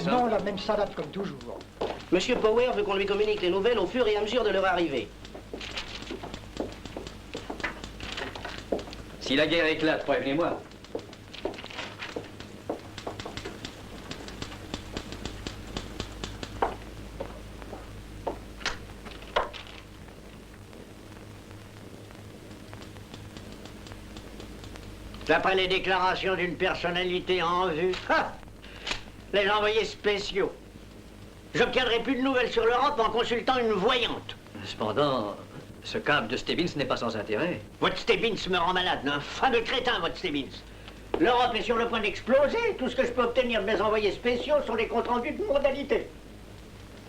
raison. Non, la même salade comme toujours. Monsieur Power veut qu'on lui communique les nouvelles au fur et à mesure de leur arrivée. Si la guerre éclate, prévenez-moi. D'après les déclarations d'une personnalité en vue, les envoyés spéciaux. J'obtiendrai plus de nouvelles sur l'Europe en consultant une voyante. Cependant, ce câble de Stebbins n'est pas sans intérêt. Votre Stebbins me rend malade, un fameux crétin, votre Stebbins. L'Europe est sur le point d'exploser. Tout ce que je peux obtenir de mes envoyés spéciaux sont des comptes rendus de modalité.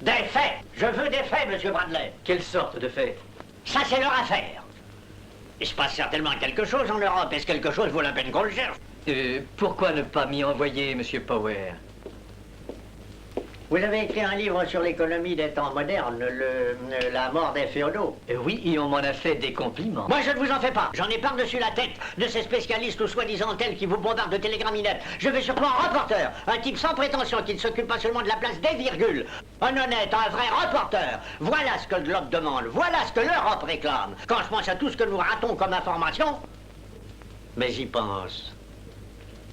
Des faits. Je veux des faits, monsieur Bradley. Quelle sorte de fait? Ça, c'est leur affaire. Il se passe certainement quelque chose en Europe. Est-ce quelque chose vaut la peine qu'on le cherche? Pourquoi ne pas m'y envoyer, monsieur Power? Vous avez écrit un livre sur l'économie des temps modernes, la mort des féodaux. Oui, et on m'en a fait des compliments. Moi, je ne vous en fais pas. J'en ai par-dessus la tête de ces spécialistes ou soi-disant tels qui vous bombardent de télégraminettes. Je vais surtout un reporter, un type sans prétention qui ne s'occupe pas seulement de la place des virgules. Un honnête, un vrai reporter. Voilà ce que le Globe demande. Voilà ce que l'Europe réclame. Quand je pense à tout ce que nous ratons comme information, mais j'y pense.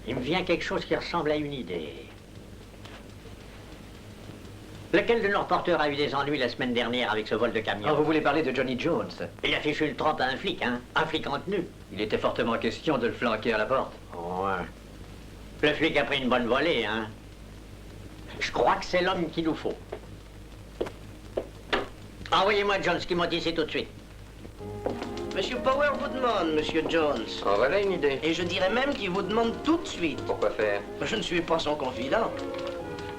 Il me vient quelque chose qui ressemble à une idée. Lequel de nos reporters a eu des ennuis la semaine dernière avec ce vol de camion? Vous voulez parler de Johnny Jones? Il a fichu le trompe à un flic, hein? Un flic en tenue. Il était fortement question de le flanquer à la porte. Ouais. Le flic a pris une bonne volée, hein? Je crois que c'est l'homme qu'il nous faut. Envoyez-moi Jones qui monte ici tout de suite. Monsieur Power vous demande, monsieur Jones. En voilà une idée. Et je dirais même qu'il vous demande tout de suite. Pourquoi faire? Je ne suis pas son confident.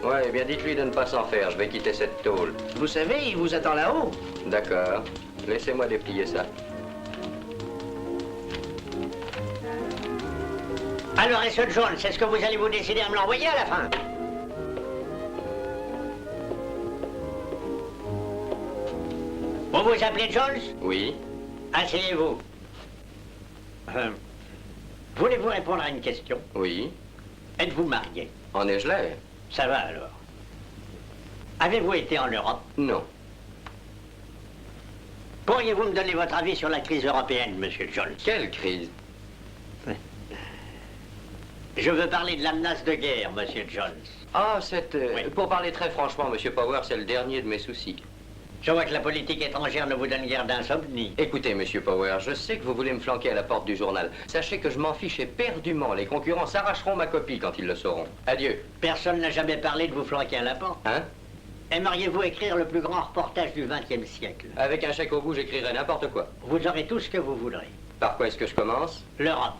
Ouais, eh bien dites-lui de ne pas s'en faire, je vais quitter cette tôle. Vous savez, il vous attend là-haut. D'accord. Laissez-moi déplier ça. Alors, et ce Jones, est-ce que vous allez vous décider à me l'envoyer à la fin? Vous vous appelez Jones? Oui. Asseyez-vous. Voulez-vous répondre à une question? Oui. Êtes-vous marié? En ai-je l'air? Ça va alors. Avez-vous été en Europe? Non. Pourriez-vous me donner votre avis sur la crise européenne, monsieur Jones? Quelle crise? Je veux parler de la menace de guerre, monsieur Jones. Ah, cette... Oui. Pour parler très franchement, monsieur Power, c'est le dernier de mes soucis. Je vois que la politique étrangère ne vous donne guère d'insomnie. Écoutez, monsieur Power, je sais que vous voulez me flanquer à la porte du journal. Sachez que je m'en fiche éperdument. Les concurrents s'arracheront ma copie quand ils le sauront. Adieu. Personne n'a jamais parlé de vous flanquer à la porte. Hein? Aimeriez-vous écrire le plus grand reportage du XXe siècle? Avec un chèque au bout, j'écrirai n'importe quoi. Vous aurez tout ce que vous voudrez. Par quoi est-ce que je commence? L'Europe.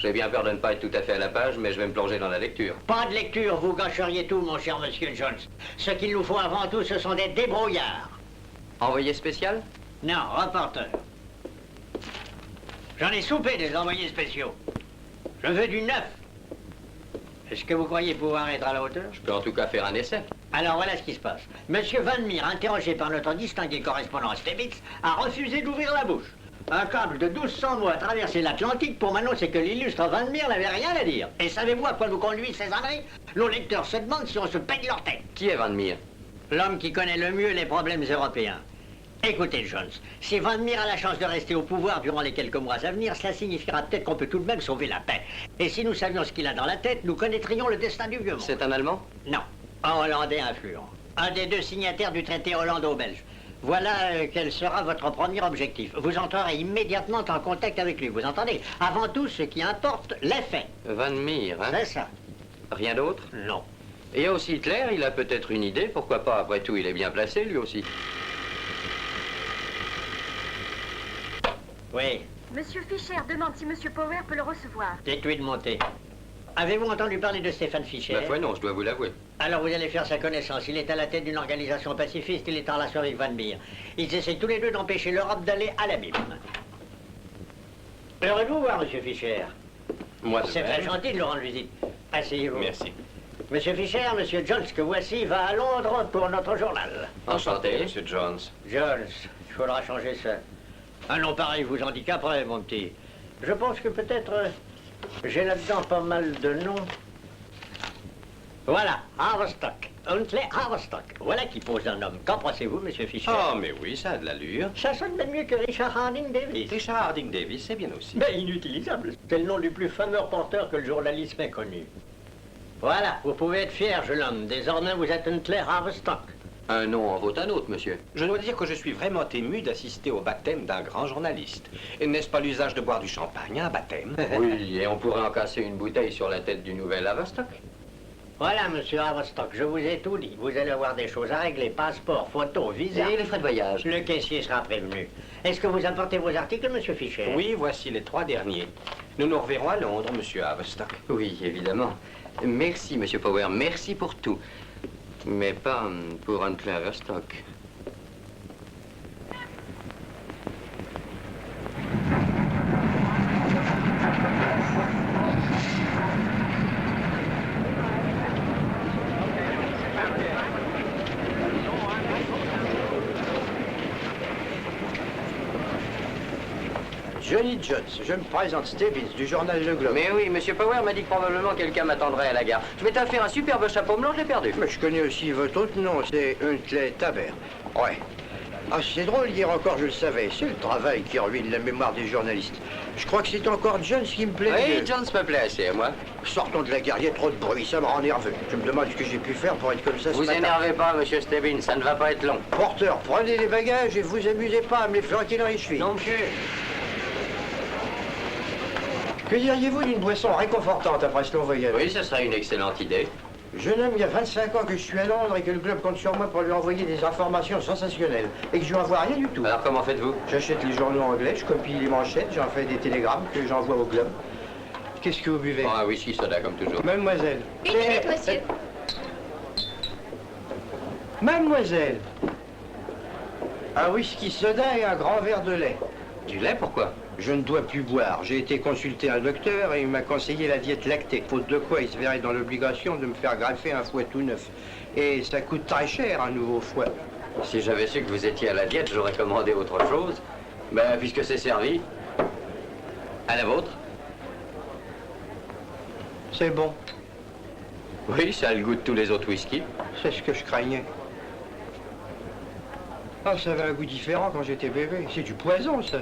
J'ai bien peur de ne pas être tout à fait à la page, mais je vais me plonger dans la lecture. Pas de lecture, vous gâcheriez tout, mon cher monsieur Jones. Ce qu'il nous faut avant tout, ce sont des débrouillards. Envoyé spécial? Non, reporter. J'en ai soupé des envoyés spéciaux. Je veux du neuf. Est-ce que vous croyez pouvoir être à la hauteur? Je peux en tout cas faire un essai. Alors voilà ce qui se passe. Monsieur Van Meer, interrogé par notre distingué correspondant à Stebbins, a refusé d'ouvrir la bouche. Un câble de 1200 mots a traversé l'Atlantique pour m'annoncer que l'illustre Van Meer n'avait rien à dire. Et savez-vous à quoi nous conduisent ces âneries? Nos lecteurs se demandent si on se peigne leur tête. Qui est Van Meer? L'homme qui connaît le mieux les problèmes européens. Écoutez, Jones, si Van Meer a la chance de rester au pouvoir durant les quelques mois à venir, cela signifiera peut-être qu'on peut tout de même sauver la paix. Et si nous savions ce qu'il a dans la tête, nous connaîtrions le destin du vieux monde. C'est un Allemand? Non, un Hollandais influent. Un des deux signataires du traité hollando-belge. Voilà quel sera votre premier objectif. Vous entrerez immédiatement en contact avec lui, vous entendez? Avant tout, ce qui importe, les faits. Van Meer, hein? C'est ça. Rien d'autre? Non. Et il y a aussi Hitler, il a peut-être une idée, pourquoi pas, après tout, il est bien placé, lui aussi. Oui, Monsieur Fischer demande si Monsieur Power peut le recevoir. dites-lui de monter. Avez-vous entendu parler de Stéphane Fischer? Ma foi, non, je dois vous l'avouer. Alors vous allez faire sa connaissance. Il est à la tête d'une organisation pacifiste, il est en relation avec Van Meer. Ils essaient tous les deux d'empêcher l'Europe d'aller à l'abîme. Heureux de vous voir, Monsieur Fischer. Moi, C'est très gentil de lui rendre visite. Asseyez-vous. Merci. Monsieur Fischer, Monsieur Jones, que voici, va à Londres pour notre journal. Enchanté. Monsieur Jones. Jones, il faudra changer ça. Un nom pareil vous handicaperait, mon petit. Je pense que peut-être j'ai là-dedans pas mal de noms. Voilà, Haverstock. Huntley Haverstock. Voilà qui pose un homme. Qu'en pensez-vous, monsieur Fischer? Oh, mais oui, ça a de l'allure. Ça sonne même mieux que Richard Harding Davis. Richard Harding Davis, c'est bien aussi. Mais inutilisable. C'est le nom du plus fameux reporter que le journalisme ait connu. Voilà, vous pouvez être fier, jeune homme. Désormais, vous êtes Huntley Haverstock. Un nom en vaut un autre, monsieur. Je dois dire que je suis vraiment ému d'assister au baptême d'un grand journaliste. Et n'est-ce pas l'usage de boire du champagne à un baptême? Oui, et on pourrait en casser une bouteille sur la tête du nouvel Haverstock. Voilà, monsieur Haverstock, je vous ai tout dit. Vous allez avoir des choses à régler, passeport, photo, visa. Et les frais de voyage. Le caissier sera prévenu. Est-ce que vous apportez vos articles, monsieur Fischer? Oui, voici les 3 derniers. Nous nous reverrons à Londres, monsieur Haverstock. Oui, évidemment. Merci, monsieur Power, merci pour tout. Mais pas pour Huntley Haverstock. Johnny Jones, je me présente Stebbins du journal Le Globe. Mais oui, monsieur Power m'a dit que probablement quelqu'un m'attendrait à la gare. Je m'étais fait un superbe chapeau blanc, je l'ai perdu. Mais je connais aussi votre autre nom, c'est Huntley Tabert. Ouais. Ah, c'est drôle, hier encore je le savais. C'est le travail qui ruine la mémoire des journalistes. Je crois que c'est encore Jones qui me plaît Oui, mieux. Jones me plaît assez, moi. Sortons de la gare, il y a trop de bruit, ça me rend nerveux. Je me demande ce que j'ai pu faire pour être comme ça ce Vous matin. énervez pas, monsieur Stebbins, ça ne va pas être long. Porteur, prenez les bagages et vous amusez pas à me les flanquer dans les chevilles. Non, monsieur. Que diriez-vous d'une boisson réconfortante après ce long voyage? Oui, ce serait une excellente idée. Jeune homme, il y a 25 ans que je suis à Londres et que le Globe compte sur moi pour lui envoyer des informations sensationnelles. Et que je lui envoie rien du tout. Alors comment faites-vous? J'achète les journaux anglais, je copie les manchettes, j'en fais des télégrammes que j'envoie au Globe. Qu'est-ce que vous buvez? Oh, un whisky soda comme toujours. Mademoiselle. Une minute, monsieur. Mademoiselle. Un whisky soda et un grand verre de lait. Du lait, pourquoi? Je ne dois plus boire. J'ai été consulter un docteur et il m'a conseillé la diète lactée. Faute de quoi, il se verrait dans l'obligation de me faire greffer un foie tout neuf. Et ça coûte très cher, un nouveau foie. Si j'avais su que vous étiez à la diète, j'aurais commandé autre chose. Ben, puisque c'est servi. À la vôtre? C'est bon. Oui, ça a le goût de tous les autres whisky. C'est ce que je craignais. Ah, ça avait un goût différent quand j'étais bébé. C'est du poison, ça.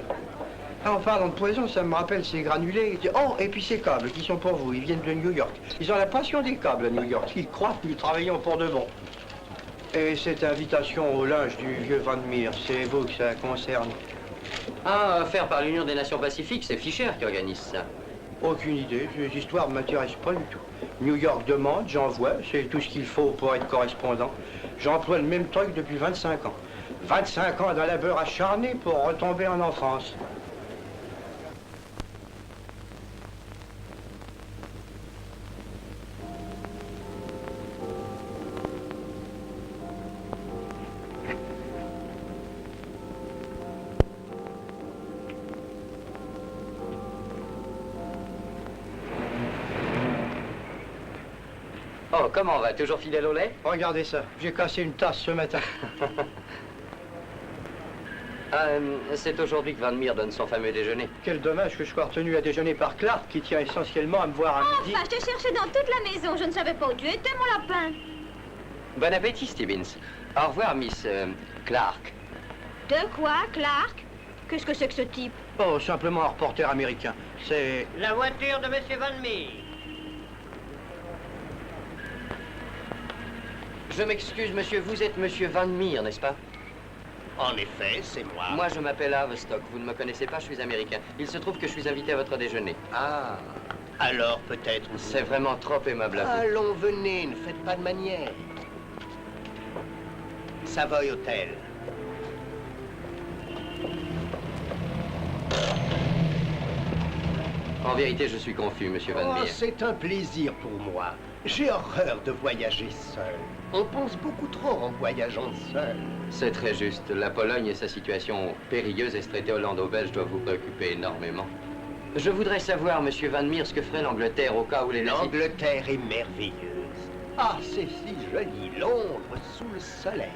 Ah, en parlant de poison, ça me rappelle ces granulés. Oh, et puis ces câbles qui sont pour vous. Ils viennent de New York. Ils ont la passion des câbles à New York. Ils croient que nous travaillons pour de bon. Et cette invitation au linge du vieux Van Meer, c'est vous que ça concerne? Ah, offert par l'Union des Nations Pacifiques, c'est Fischer qui organise ça. Aucune idée. Ces histoires ne m'intéressent pas du tout. New York demande, j'envoie. C'est tout ce qu'il faut pour être correspondant. J'emploie le même truc depuis 25 ans. 25 ans d'un labeur acharné pour retomber en enfance. Oh, comment va? Toujours fidèle au lait? Regardez ça. J'ai cassé une tasse ce matin. C'est aujourd'hui que Van Meer donne son fameux déjeuner. Quel dommage que je sois retenu à déjeuner par Clark, qui tient essentiellement à me voir à midi. Enfin, je t'ai cherché dans toute la maison. Je ne savais pas où tu étais, mon lapin. Bon appétit, Stebbins. Au revoir, Miss Clark. De quoi, Clark? Qu'est-ce que c'est que ce type? Oh, simplement un reporter américain. C'est... La voiture de monsieur Van Meer. Je m'excuse, monsieur, vous êtes monsieur Van Meer, n'est-ce pas? En effet, c'est moi. Moi, je m'appelle Haverstock. Vous ne me connaissez pas, je suis américain. Il se trouve que je suis invité à votre déjeuner. Ah, alors peut-être... C'est vraiment trop aimable à vous. Allons, venez, ne faites pas de manière. Savoy Hotel. En vérité, je suis confus, monsieur Van Meer. C'est un plaisir pour moi. J'ai horreur de voyager seul. On pense beaucoup trop en voyageant seul. C'est très juste. La Pologne et sa situation périlleuse est traité hollando-belge doivent vous préoccuper énormément. Je voudrais savoir, monsieur Van Meer, ce que ferait l'Angleterre au cas où les nazis... L'Angleterre est merveilleuse. Ah, c'est si joli, Londres sous le soleil.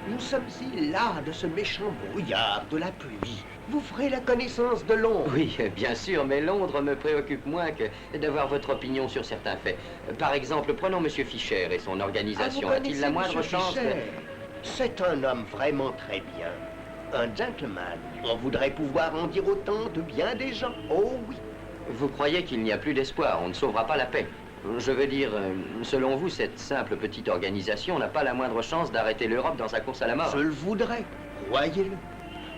Nous sommes si las de ce méchant brouillard, de la pluie. Vous ferez la connaissance de Londres. Oui, bien sûr, mais Londres me préoccupe moins que d'avoir votre opinion sur certains faits. Par exemple, prenons M. Fischer et son organisation. A-t-il la moindre chance de... C'est un homme vraiment très bien. Un gentleman. On voudrait pouvoir en dire autant de bien des gens. Oh oui. Vous croyez qu'il n'y a plus d'espoir, on ne sauvera pas la paix. Je veux dire, selon vous, cette simple petite organisation n'a pas la moindre chance d'arrêter l'Europe dans sa course à la mort. Je le voudrais, croyez-le.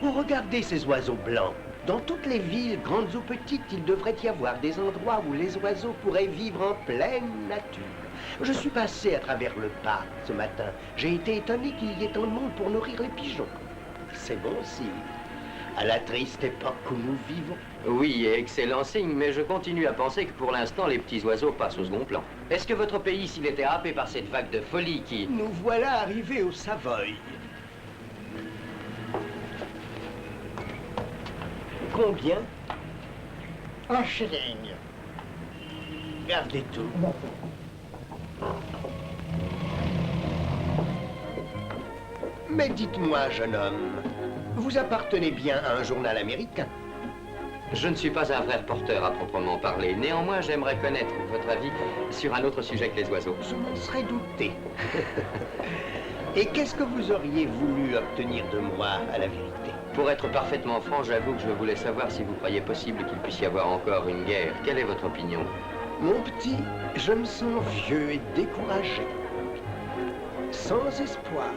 Vous regardez ces oiseaux blancs. Dans toutes les villes, grandes ou petites, il devrait y avoir des endroits où les oiseaux pourraient vivre en pleine nature. Je suis passé à travers le parc ce matin. J'ai été étonné qu'il y ait tant de monde pour nourrir les pigeons. C'est bon signe. À la triste époque où nous vivons. Oui, excellent signe, mais je continue à penser que pour l'instant, les petits oiseaux passent au second plan. Est-ce que votre pays, s'il était happé par cette vague de folie qui... Nous voilà arrivés au Savoy. Combien? Un shilling. Gardez tout. Mais dites-moi, jeune homme, vous appartenez bien à un journal américain? Je ne suis pas un vrai reporter à proprement parler. Néanmoins, j'aimerais connaître votre avis sur un autre sujet que les oiseaux. Je m'en serais douté. Et qu'est-ce que vous auriez voulu obtenir de moi, à la vérité? Pour être parfaitement franc, j'avoue que je voulais savoir si vous croyez possible qu'il puisse y avoir encore une guerre. Quelle est votre opinion? Mon petit, je me sens vieux et découragé. Sans espoir.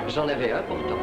J'en avais un pourtant.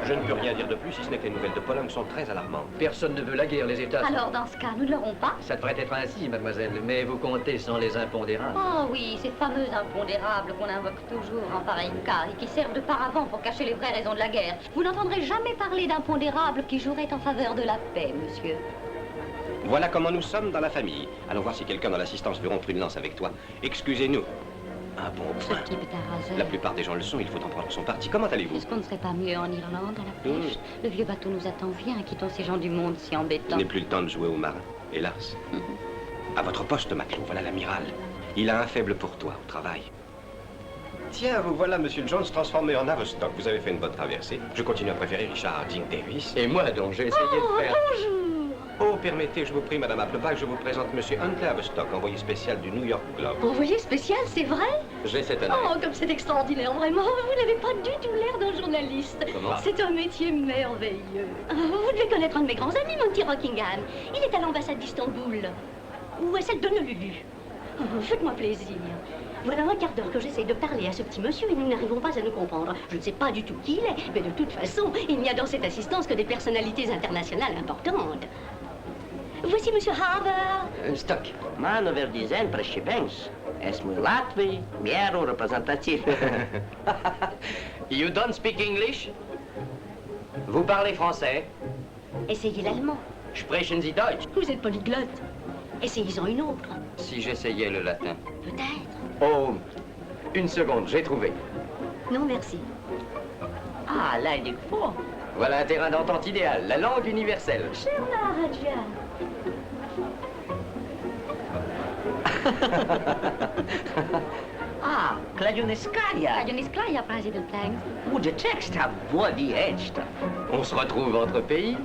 Je ne peux rien dire de plus, si ce n'est que les nouvelles de Pologne sont très alarmantes. Personne ne veut la guerre, les États. Alors, dans ce cas, nous ne l'aurons pas. Ça devrait être ainsi, mademoiselle, mais vous comptez sans les impondérables. Oh oui, ces fameux impondérables qu'on invoque toujours en pareil cas et qui servent de paravent pour cacher les vraies raisons de la guerre. Vous n'entendrez jamais parler d'impondérables qui joueraient en faveur de la paix, monsieur. Voilà comment nous sommes dans la famille. Allons voir si quelqu'un dans l'assistance veut rompre une lance avec toi. Excusez-nous. Un bon Ce point. type est un raseur. La plupart des gens le sont, il faut en prendre son parti. Comment allez-vous? Est-ce qu'on ne serait pas mieux en Irlande, à la pêche? Le vieux bateau nous attend. Viens, quittons ces gens du monde si Je embêtants. n'ai plus le temps de jouer au marin, hélas. À votre poste, matelot, voilà l'amiral. Il a un faible pour toi, au travail. Tiens, vous voilà, monsieur Jones, transformé en Averstock. Vous avez fait une bonne traversée. Je continue à préférer Richard Harding Davis. Et moi, donc, j'ai essayé de faire... Bonjour. Oh, permettez, je vous prie, madame Applebach, je vous présente monsieur Huntley Averstock, envoyé spécial du New York Globe. Envoyé spécial, c'est vrai? J'ai cet honneur. Oh, comme c'est extraordinaire, vraiment. Vous n'avez pas du tout l'air d'un journaliste. Comment? C'est un métier merveilleux. Vous devez connaître un de mes grands amis, mon petit Rockingham. Il est à l'ambassade d'Istanbul. Ou à celle d'Honolulu. Faites-moi plaisir. Voilà un quart d'heure que j'essaye de parler à ce petit monsieur et nous n'arrivons pas à nous comprendre. Je ne sais pas du tout qui il est, mais de toute façon, il n'y a dans cette assistance que des personnalités internationales importantes. Voici monsieur Harbour. Stock. Manover dizaine Preshibens. Esmu Latvi, Miero représentatif. You don't speak English? Vous parlez français? Essayez l'allemand. Sprechen Sie Deutsch? Vous êtes polyglotte. Essayez-en une autre. Si j'essayais le latin. Peut-être. Oh, une seconde, j'ai trouvé. Non, merci. Ah, là, il est fort. Voilà un terrain d'entente idéal, la langue universelle. Cherna Radja. Ah, Kladioneskaya. Kajaniskaya, président Plank. Où de texte à voix d'Iest. On se retrouve entre pays.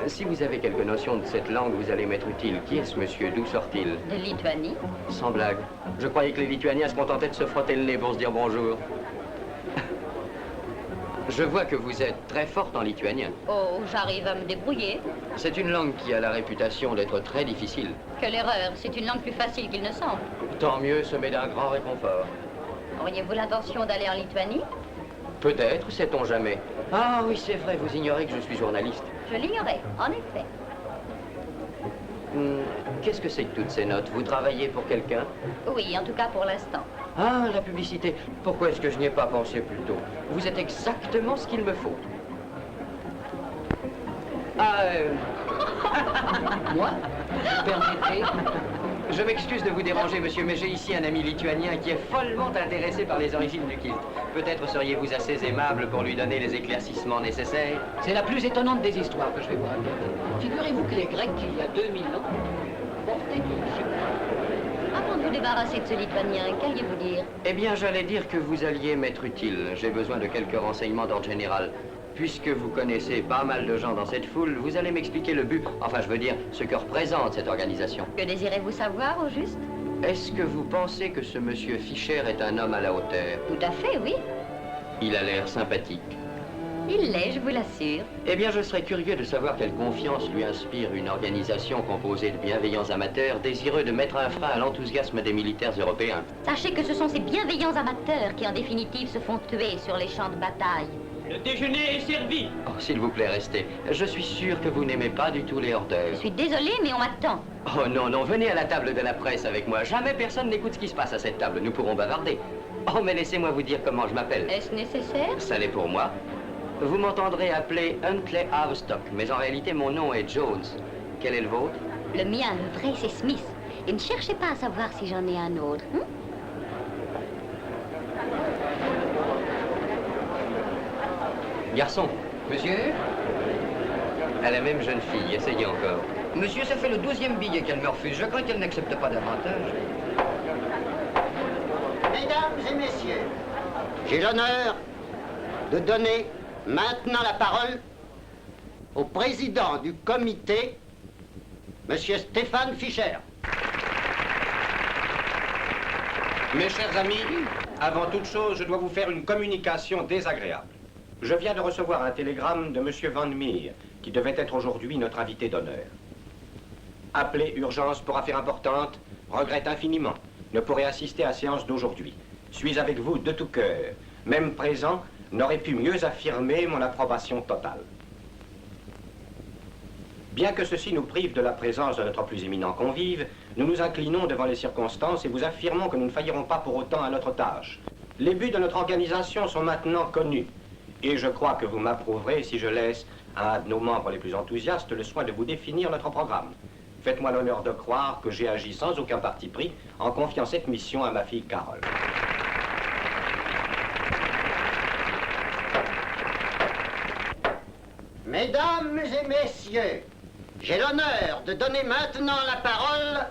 Si vous avez quelque notion de cette langue, vous allez m'être utile. Qui est ce monsieur? D'où sort-il? De Lituanie. Sans blague. Je croyais que les Lituaniens se contentaient de se frotter le nez pour se dire bonjour. Je vois que vous êtes très forte en lituanien. Oh, j'arrive à me débrouiller. C'est une langue qui a la réputation d'être très difficile. Quelle erreur, c'est une langue plus facile qu'il ne semble. Tant mieux, semé d'un grand réconfort. Auriez-vous l'intention d'aller en Lituanie? Peut-être, sait-on jamais. Ah oui, c'est vrai, vous ignorez que je suis journaliste. Je l'ignorais, en effet. Qu'est-ce que c'est que toutes ces notes? Vous travaillez pour quelqu'un? Oui, en tout cas pour l'instant. Ah, la publicité. Pourquoi est-ce que je n'y ai pas pensé plus tôt? Vous êtes exactement ce qu'il me faut. Ah, moi? Vous permettez? Je m'excuse de vous déranger, monsieur, mais j'ai ici un ami lituanien qui est follement intéressé par les origines du kilt. Peut-être seriez-vous assez aimable pour lui donner les éclaircissements nécessaires? C'est la plus étonnante des histoires que je vais vous raconter. Figurez-vous que les Grecs, il y a 2000 ans, portaient une chemise. Avant de vous débarrasser de ce lituanien, qu'alliez-vous dire? Eh bien, j'allais dire que vous alliez m'être utile. J'ai besoin de quelques renseignements d'ordre général. Puisque vous connaissez pas mal de gens dans cette foule, vous allez m'expliquer le but, enfin je veux dire, ce que représente cette organisation. Que désirez-vous savoir, au juste? Est-ce que vous pensez que ce monsieur Fischer est un homme à la hauteur? Tout à fait, oui. Il a l'air sympathique. Il l'est, je vous l'assure. Eh bien, je serais curieux de savoir quelle confiance lui inspire une organisation composée de bienveillants amateurs désireux de mettre un frein à l'enthousiasme des militaires européens. Sachez que ce sont ces bienveillants amateurs qui, en définitive, se font tuer sur les champs de bataille. Le déjeuner est servi. Oh, s'il vous plaît, restez. Je suis sûr que vous n'aimez pas du tout les hors-d'œuvre. Je suis désolée, mais on m'attend. Oh non, non, venez à la table de la presse avec moi. Jamais personne n'écoute ce qui se passe à cette table. Nous pourrons bavarder. Oh, mais laissez-moi vous dire comment je m'appelle. Est-ce nécessaire? Ça l'est pour moi. Vous m'entendrez appeler Huntley Haverstock, mais en réalité, mon nom est Jones. Quel est le vôtre? Le mien, le vrai, c'est Smith. Et ne cherchez pas à savoir si j'en ai un autre. Hein? Garçon, Monsieur? à la même jeune fille, essayez encore. Monsieur, ça fait le 12e billet qu'elle me refuse. Je crains qu'elle n'accepte pas davantage. Mesdames et messieurs, j'ai l'honneur de donner maintenant la parole au président du comité, Monsieur Stéphane Fischer. Mes chers amis, avant toute chose, je dois vous faire une communication désagréable. Je viens de recevoir un télégramme de M. Van Meer, qui devait être aujourd'hui notre invité d'honneur. Appelé urgence pour affaire importante, regrette infiniment, ne pourrait assister à la séance d'aujourd'hui. Suis avec vous de tout cœur. Même présent, n'aurait pu mieux affirmer mon approbation totale. Bien que ceci nous prive de la présence de notre plus éminent convive, nous nous inclinons devant les circonstances et vous affirmons que nous ne faillirons pas pour autant à notre tâche. Les buts de notre organisation sont maintenant connus. Et je crois que vous m'approuverez si je laisse à un de nos membres les plus enthousiastes le soin de vous définir notre programme. Faites-moi l'honneur de croire que j'ai agi sans aucun parti pris en confiant cette mission à ma fille Carole. Mesdames et messieurs, j'ai l'honneur de donner maintenant la parole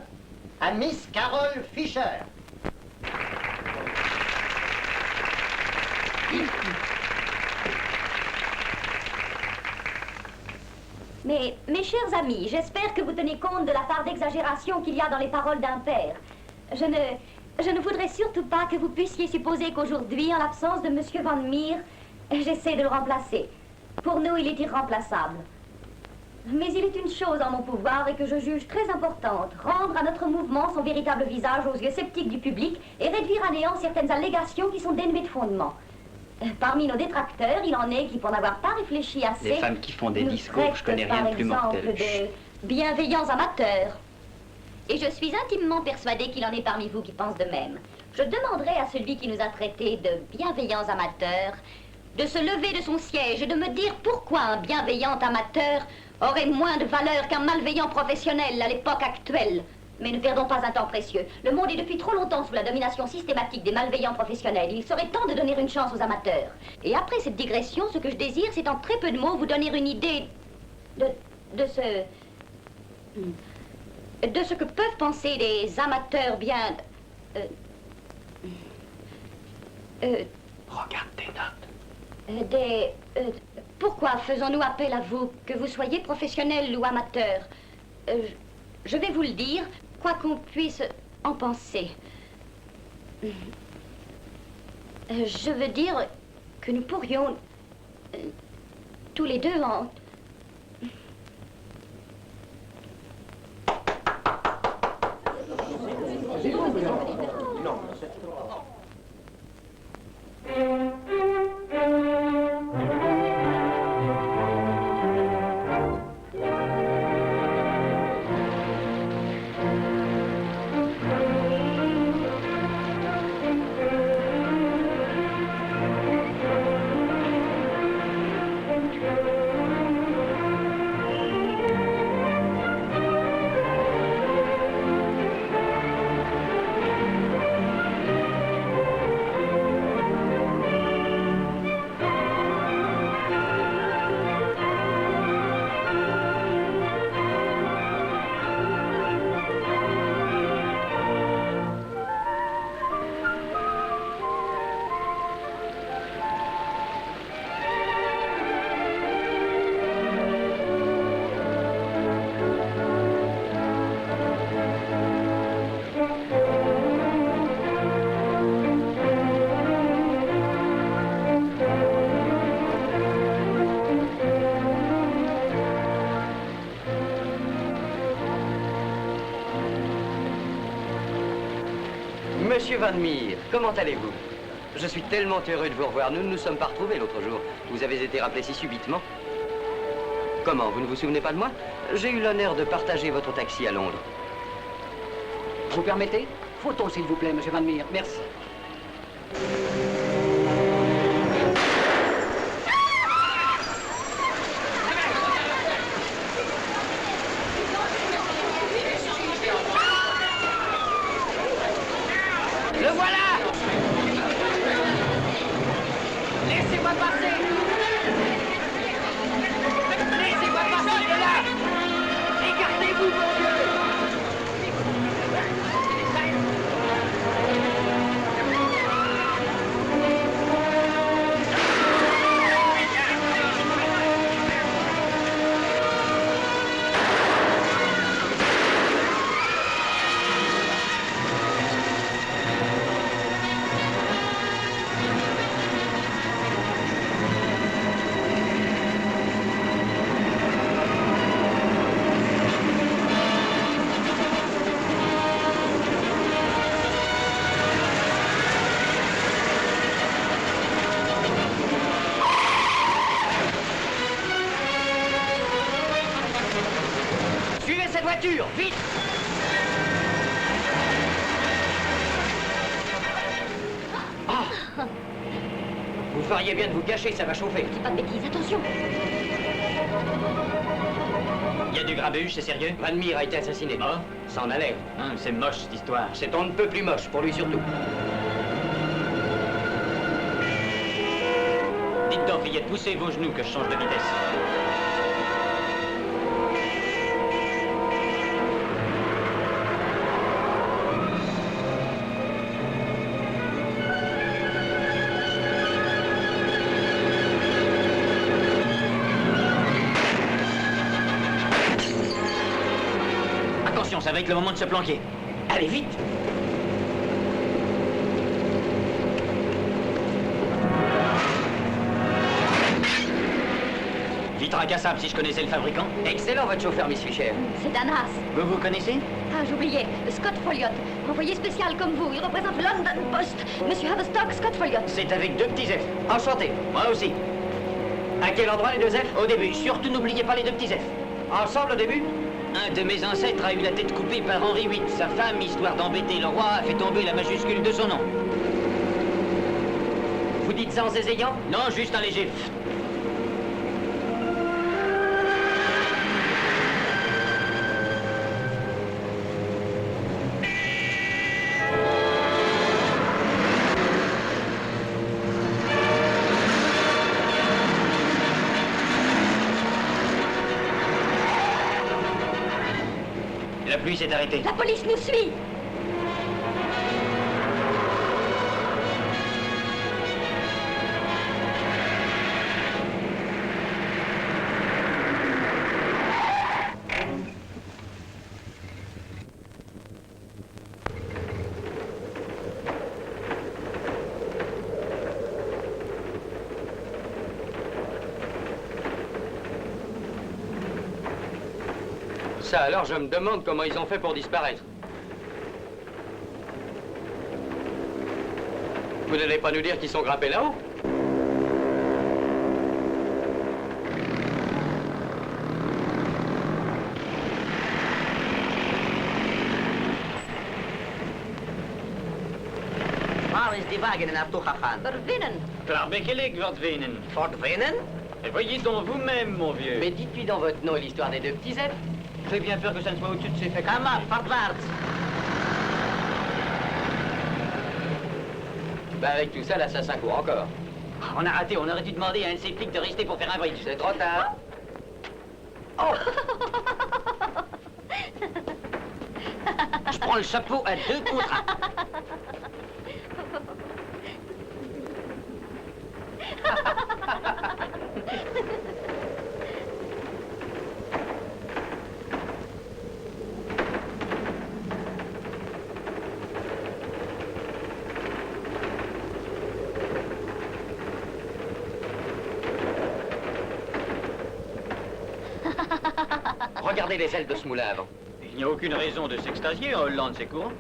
à Miss Carole Fischer. Mais, mes chers amis, j'espère que vous tenez compte de la part d'exagération qu'il y a dans les paroles d'un père. Je ne voudrais surtout pas que vous puissiez supposer qu'aujourd'hui, en l'absence de Monsieur Van Meer, j'essaie de le remplacer. Pour nous, il est irremplaçable. Mais il est une chose en mon pouvoir et que je juge très importante, rendre à notre mouvement son véritable visage aux yeux sceptiques du public et réduire à néant certaines allégations qui sont dénuées de fondement. Parmi nos détracteurs, il en est qui, pour n'avoir pas réfléchi assez... Les femmes qui font des nous discours, je connais rien de plus mortel. par exemple, de bienveillants amateurs. Et je suis intimement persuadée qu'il en est parmi vous qui pensent de même. Je demanderai à celui qui nous a traités de bienveillants amateurs de se lever de son siège et de me dire pourquoi un bienveillant amateur aurait moins de valeur qu'un malveillant professionnel à l'époque actuelle. Mais ne perdons pas un temps précieux. Le monde est depuis trop longtemps sous la domination systématique des malveillants professionnels. Il serait temps de donner une chance aux amateurs. Et après cette digression, ce que je désire, c'est en très peu de mots vous donner une idée de ce que peuvent penser des amateurs bien... Regarde tes notes. Pourquoi faisons-nous appel à vous, que vous soyez professionnel ou amateur? Je vais vous le dire, quoi qu'on puisse en penser. Je veux dire que nous pourrions, tous les deux, en... Non. Monsieur Van Meer, comment allez-vous? Je suis tellement heureux de vous revoir. Nous ne nous sommes pas retrouvés l'autre jour. Vous avez été rappelé si subitement. Comment, vous ne vous souvenez pas de moi? J'ai eu l'honneur de partager votre taxi à Londres. Vous permettez? Photo, s'il vous plaît, monsieur Van Meer. Merci. Le voilà! Laissez-moi passer! Laissez-moi passer, il est là! Écartez-vous, mon Dieu! Suivez cette voiture, vite! Ah. Vous feriez bien de vous cacher, ça va chauffer. Dis pas de bêtises, attention. Il y a du grabuge, c'est sérieux? Van Meer a été assassiné. Oh? S'en allait. C'est moche, cette histoire. C'est on ne peut plus moche, pour lui surtout. Dites donc, fillette, poussez vos genoux que je change de vitesse. Attention, ça va être le moment de se planquer. Allez, vite! Vitre incassable, si je connaissais le fabricant. Excellent, votre chauffeur, Miss Fisher. C'est un as. Vous vous connaissez? Ah, j'oubliais. Scott Folliott. Envoyé spécial comme vous. Il représente London Post. Monsieur Haverstock, Scott Folliott. C'est avec 2 petits F. Enchanté. Moi aussi. À quel endroit les 2 F? Au début. Surtout n'oubliez pas les 2 petits F. Ensemble au début? Un de mes ancêtres a eu la tête coupée par Henri VIII. Sa femme, histoire d'embêter le roi, a fait tomber la majuscule de son nom. Vous dites ça en s'essayant? Non, juste un léger. La pluie s'est arrêtée. La police nous suit. Ça alors, je me demande comment ils ont fait pour disparaître. Vous n'allez pas nous dire qu'ils sont grimpés là-haut? Waar is die wagen naartoe gegaan? Verwinnen. Klaarbekelijk wat wenen. Verdwenen? Et voyez donc vous-même, mon vieux. Mais dites-lui dans votre nom l'histoire des 2 petits F. J'ai bien peur que ça ne soit au-dessus de ses faits. Kom maar, voorwaarts. Bah avec tout ça, l'assassin court encore. On a raté, on aurait dû demander à un de ces flics de rester pour faire un bridge. C'est trop tard. Je prends le chapeau à 2 contre 1. Regardez les ailes de ce moulin avant. Il n'y a aucune raison de s'extasier, en Hollande c'est courant.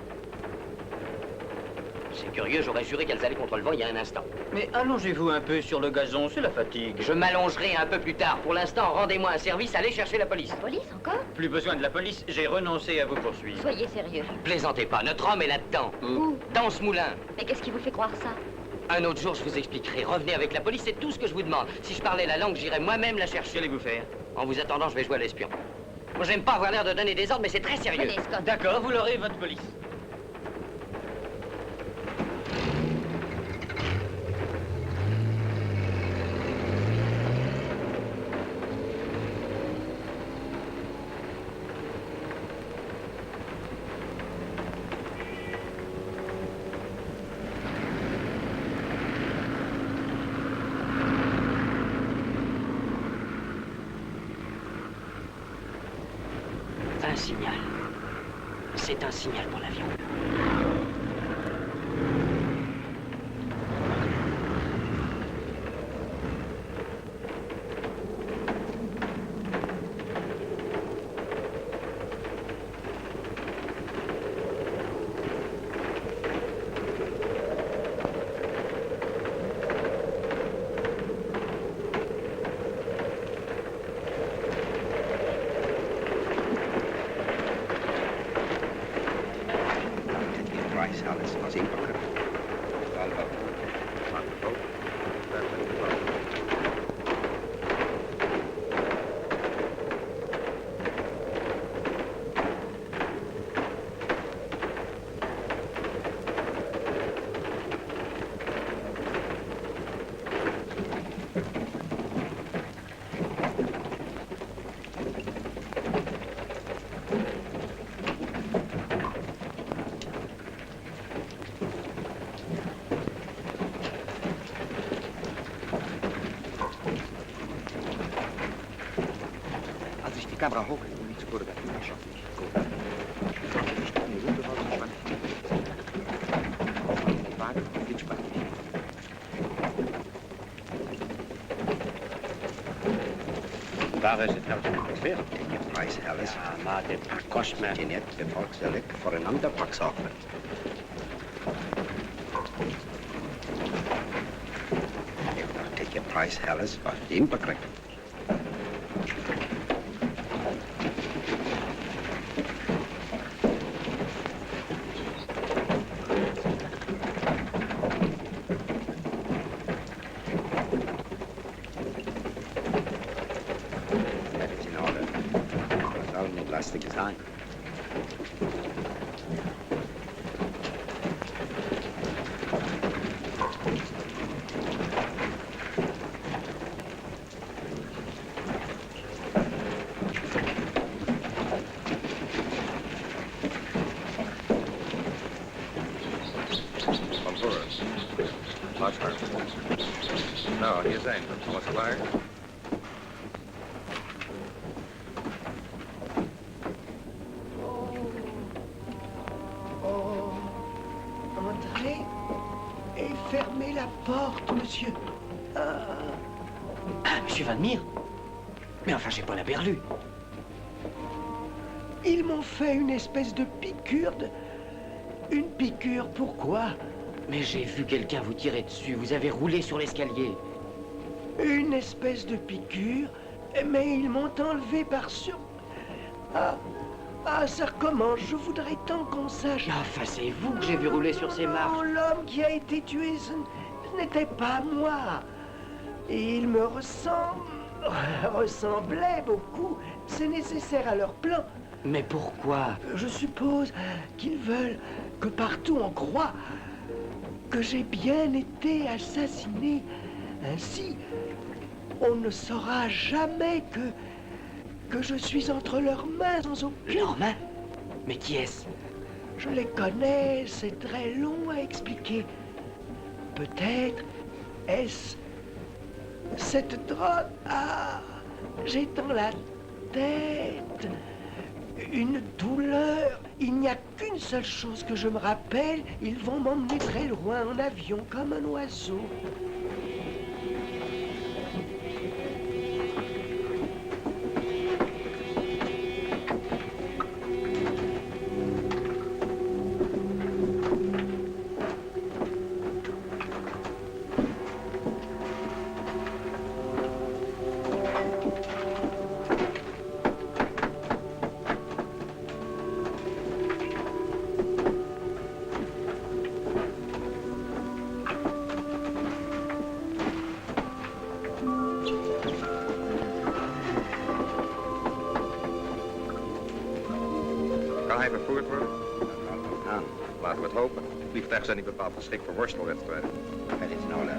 C'est curieux, j'aurais juré qu'elles allaient contre le vent il y a un instant. Mais allongez-vous un peu sur le gazon, c'est la fatigue. Je m'allongerai un peu plus tard. Pour l'instant, rendez-moi un service, allez chercher la police. La police, encore? Plus besoin de la police, j'ai renoncé à vous poursuivre. Soyez sérieux. Plaisantez pas, notre homme est là-dedans. Où? Dans ce moulin. Mais qu'est-ce qui vous fait croire ça? Un autre jour, je vous expliquerai. Revenez avec la police, c'est tout ce que je vous demande. Si je parlais la langue, j'irais moi-même la chercher. Qu'allez-vous faire? En vous attendant, je vais jouer à l'espion. Moi, j'aime pas avoir l'air de donner des ordres, mais c'est très sérieux. Venez, Scott. D'accord, vous l'aurez, votre police. Un signal. C'est un signal pour l'avion. Price, alles was inpakken. Als ich die Kamera hoch und nicht zu der Führerschaft nicht gucke, ich kann mir überall so spannend. Die Wagen geht spannend. Waar is het nou zo ongeveer? Je prijs, Alice. Ja, maar dit kost me. Je net bevolkselijk voor een ander pak zorgen. Je moet take je prijs, Alice, was inbegrepen. Dat is in orde. Dat zal niet lastig zijn. Van Voorens. Lashard. Nou, hier zijn we. Alles klaar? Oh, André, et fermez la porte, monsieur. Ah, monsieur Van Meer. Mais enfin, j'ai pas la berlue. Ils m'ont fait une espèce de piqûre de... Une piqûre, pourquoi? Mais j'ai vu quelqu'un vous tirer dessus. Vous avez roulé sur l'escalier. Une espèce de piqûre, mais ils m'ont enlevé par sur... Ah, ça recommence, je voudrais tant qu'on sache... Mais enfin, c'est vous que j'ai vu rouler sur ces marches. Oh, l'homme qui a été tué, ce n'était pas moi. Et il me ressemblait beaucoup. C'est nécessaire à leur plan. Mais pourquoi? Je suppose qu'ils veulent que partout on croit que j'ai bien été assassiné. Ainsi, on ne saura jamais que je suis entre leurs mains sans aucune... Leurs mains? Mais qui est-ce? Je les connais, c'est très long à expliquer. Peut-être est-ce cette drogue... Ah, j'ai dans la tête une douleur. Il n'y a qu'une seule chose que je me rappelle. Ils vont m'emmener très loin en avion comme un oiseau. Laten we het hopen. Vliegtuigen zijn niet bepaald geschikt voor worstelwedstrijden. Hij is nou leuk.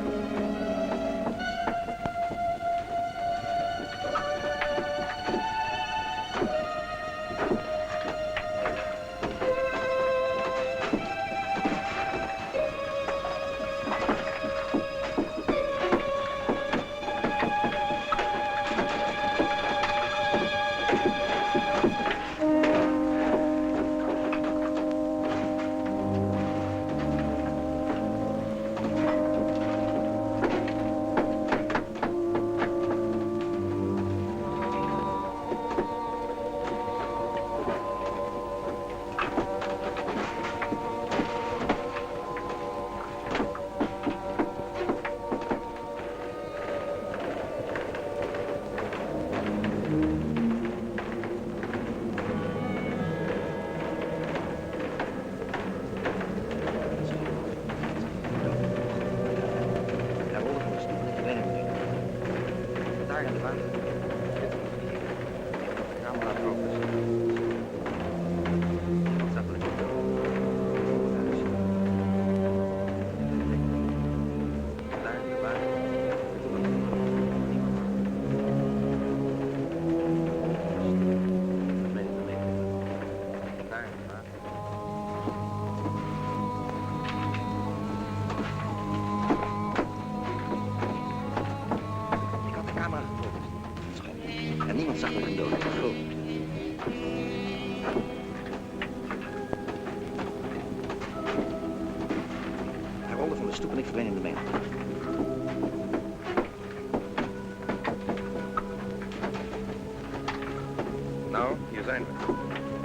Nou, hier zijn we.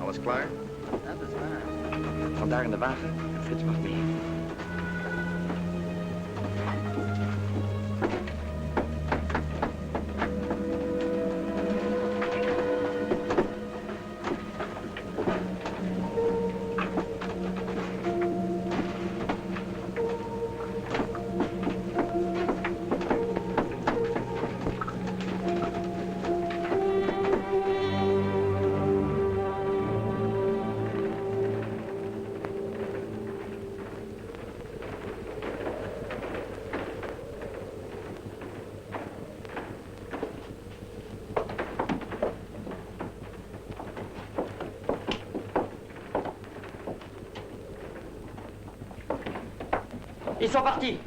Alles klaar? Ja, dat is waar. Vandaar in de wagen. Frits mag mee. Ils sont partis.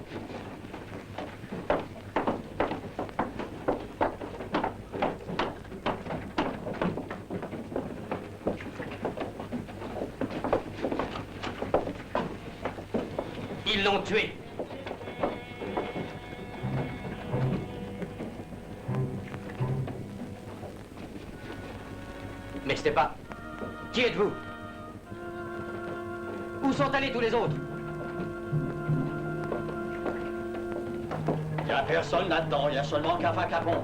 Ils l'ont tué. Mais c'était pas... Qui êtes-vous? Où sont allés tous les autres? Il n'y a personne là-dedans, il y a seulement Cafin Capon.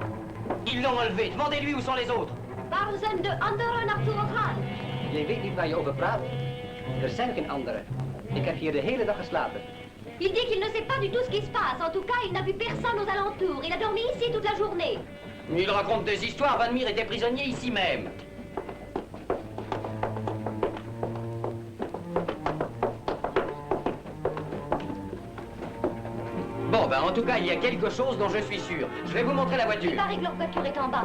Ils l'ont enlevé. Demandez-lui où sont les autres. Waar zijn de anderen naartoe gegaan? Je weet niet waar je over praat. Er zijn geen anderen. Ik heb hier de hele dag geslapen. Il dit qu'il ne sait pas du tout ce qui se passe. En tout cas, il n'a vu personne aux alentours. Il a dormi ici toute la journée. Il raconte des histoires. Van Meer était prisonnier ici même. Bon, ben en tout cas, il y a quelque chose dont je suis sûr. Je vais vous montrer la voiture. Il paraît que leur voiture est en bas.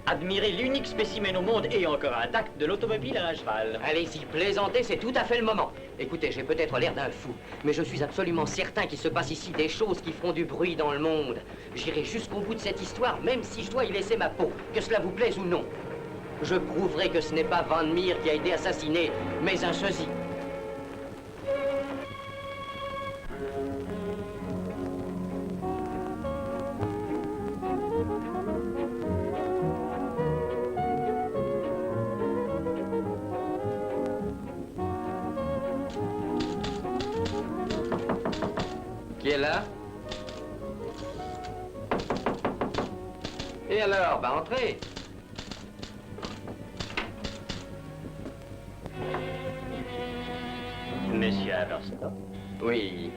Admirer l'unique spécimen au monde et encore intact de l'automobile à un cheval. Allez-y, plaisanter, c'est tout à fait le moment. Écoutez, j'ai peut-être l'air d'un fou, mais je suis absolument certain qu'il se passe ici des choses qui feront du bruit dans le monde. J'irai jusqu'au bout de cette histoire, même si je dois y laisser ma peau, que cela vous plaise ou non. Je prouverai que ce n'est pas Van Meer qui a été assassiné, mais un sosie. Qui est là? Et alors, bah entrez. Monsieur Averstock. Oui.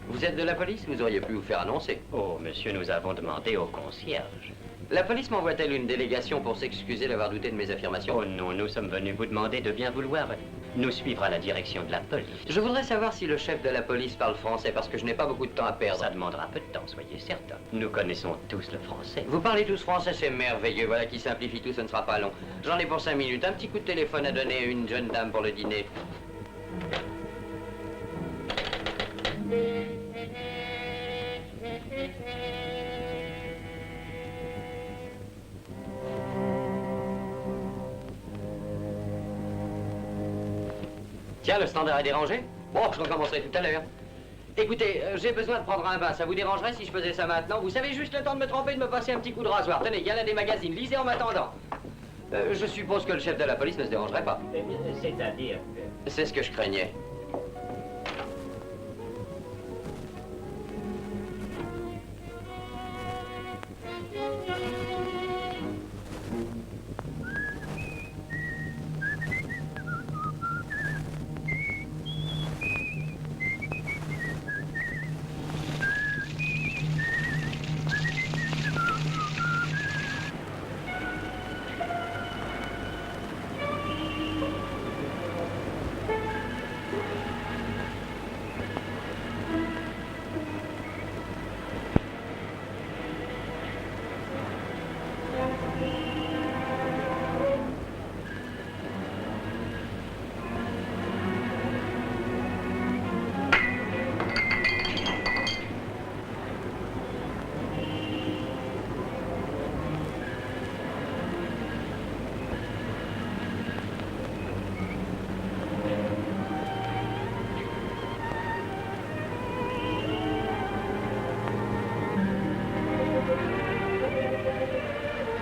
Vous êtes de la police? Vous auriez pu vous faire annoncer. Oh, monsieur, nous avons demandé au concierge. La police m'envoie-t-elle une délégation pour s'excuser d'avoir douté de mes affirmations? Oh non, nous sommes venus vous demander de bien vouloir nous suivre à la direction de la police. Je voudrais savoir si le chef de la police parle français, parce que je n'ai pas beaucoup de temps à perdre. Ça demandera peu de temps, soyez certains. Nous connaissons tous le français. Vous parlez tous français, c'est merveilleux. Voilà qui simplifie tout, ce ne sera pas long. J'en ai pour 5 minutes. Un petit coup de téléphone à donner à une jeune dame pour le dîner. Tiens, le standard est dérangé? Bon, je recommencerai tout à l'heure. Écoutez, j'ai besoin de prendre un bain. Ça vous dérangerait si je faisais ça maintenant? Vous savez juste le temps de me tremper et de me passer un petit coup de rasoir. Tenez, il y en a des magazines. Lisez en m'attendant. Je suppose que le chef de la police ne se dérangerait pas. C'est-à-dire que... C'est ce que je craignais.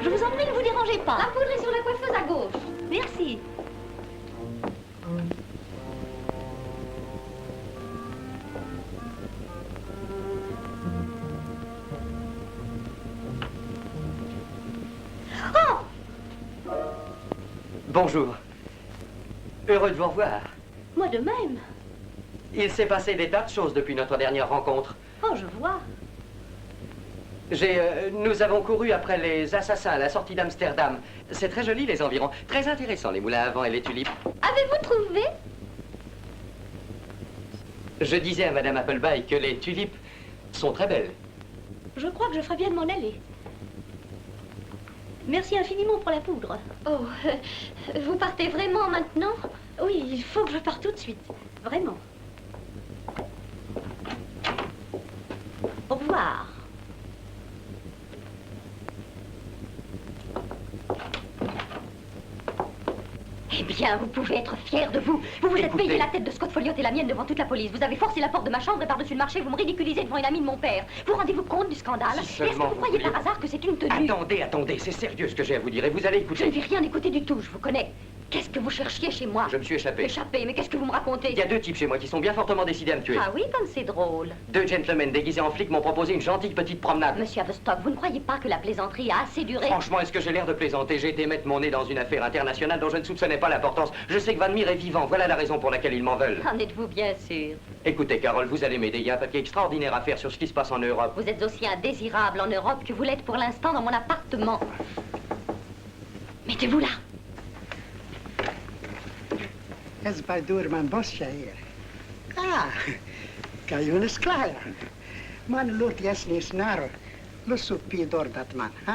Je vous en prie, ne vous dérangez pas. La poudre est sur la coiffeuse à gauche. Merci. Oh! Bonjour. Heureux de vous revoir. Moi de même. Il s'est passé des tas de choses depuis notre dernière rencontre. Oh, je vois. Nous avons couru après les assassins à la sortie d'Amsterdam. C'est très joli, les environs. Très intéressant, les moulins à vent et les tulipes. Avez-vous trouvé? Je disais à Madame Appleby que les tulipes sont très belles. Je crois que je ferais bien de m'en aller. Merci infiniment pour la poudre. Oh, vous partez vraiment maintenant? Oui, il faut que je parte tout de suite. Vraiment. Au revoir. Eh bien, vous pouvez être fier de vous. Vous vous êtes payé la tête de Scott Folliot et la mienne devant toute la police. Vous avez forcé la porte de ma chambre et par-dessus le marché, vous me ridiculisez devant une amie de mon père. Vous rendez-vous compte du scandale? Si Est-ce que vous croyez par hasard que c'est une tenue? Attendez, c'est sérieux ce que j'ai à vous dire et vous allez écouter. Je ne vais rien écouter du tout, je vous connais. Qu'est-ce que vous cherchiez chez moi? Je me suis échappé. Échappé, mais qu'est-ce que vous me racontez? Il y a 2 types chez moi qui sont bien fortement décidés à me tuer. Ah oui, comme c'est drôle. 2 gentlemen déguisés en flics m'ont proposé une gentille petite promenade. Monsieur Haverstock, vous ne croyez pas que la plaisanterie a assez duré? Franchement, est-ce que j'ai l'air de plaisanter? J'ai été mettre mon nez dans une affaire internationale dont je ne soupçonnais pas l'importance. Je sais que Van Meer est vivant, voilà la raison pour laquelle ils m'en veulent. En êtes-vous bien sûr? Écoutez, Carole, vous allez m'aider. Il y a un papier extraordinaire à faire sur ce qui se passe en Europe. Vous êtes aussi indésirable en Europe que vous l'êtes pour l'instant dans mon appartement. Mettez-vous là. Ez bij door mijn bosje hier. Ah, kan je eens klaar. Man loopt jes niet naar. Los op je door dat man, hè?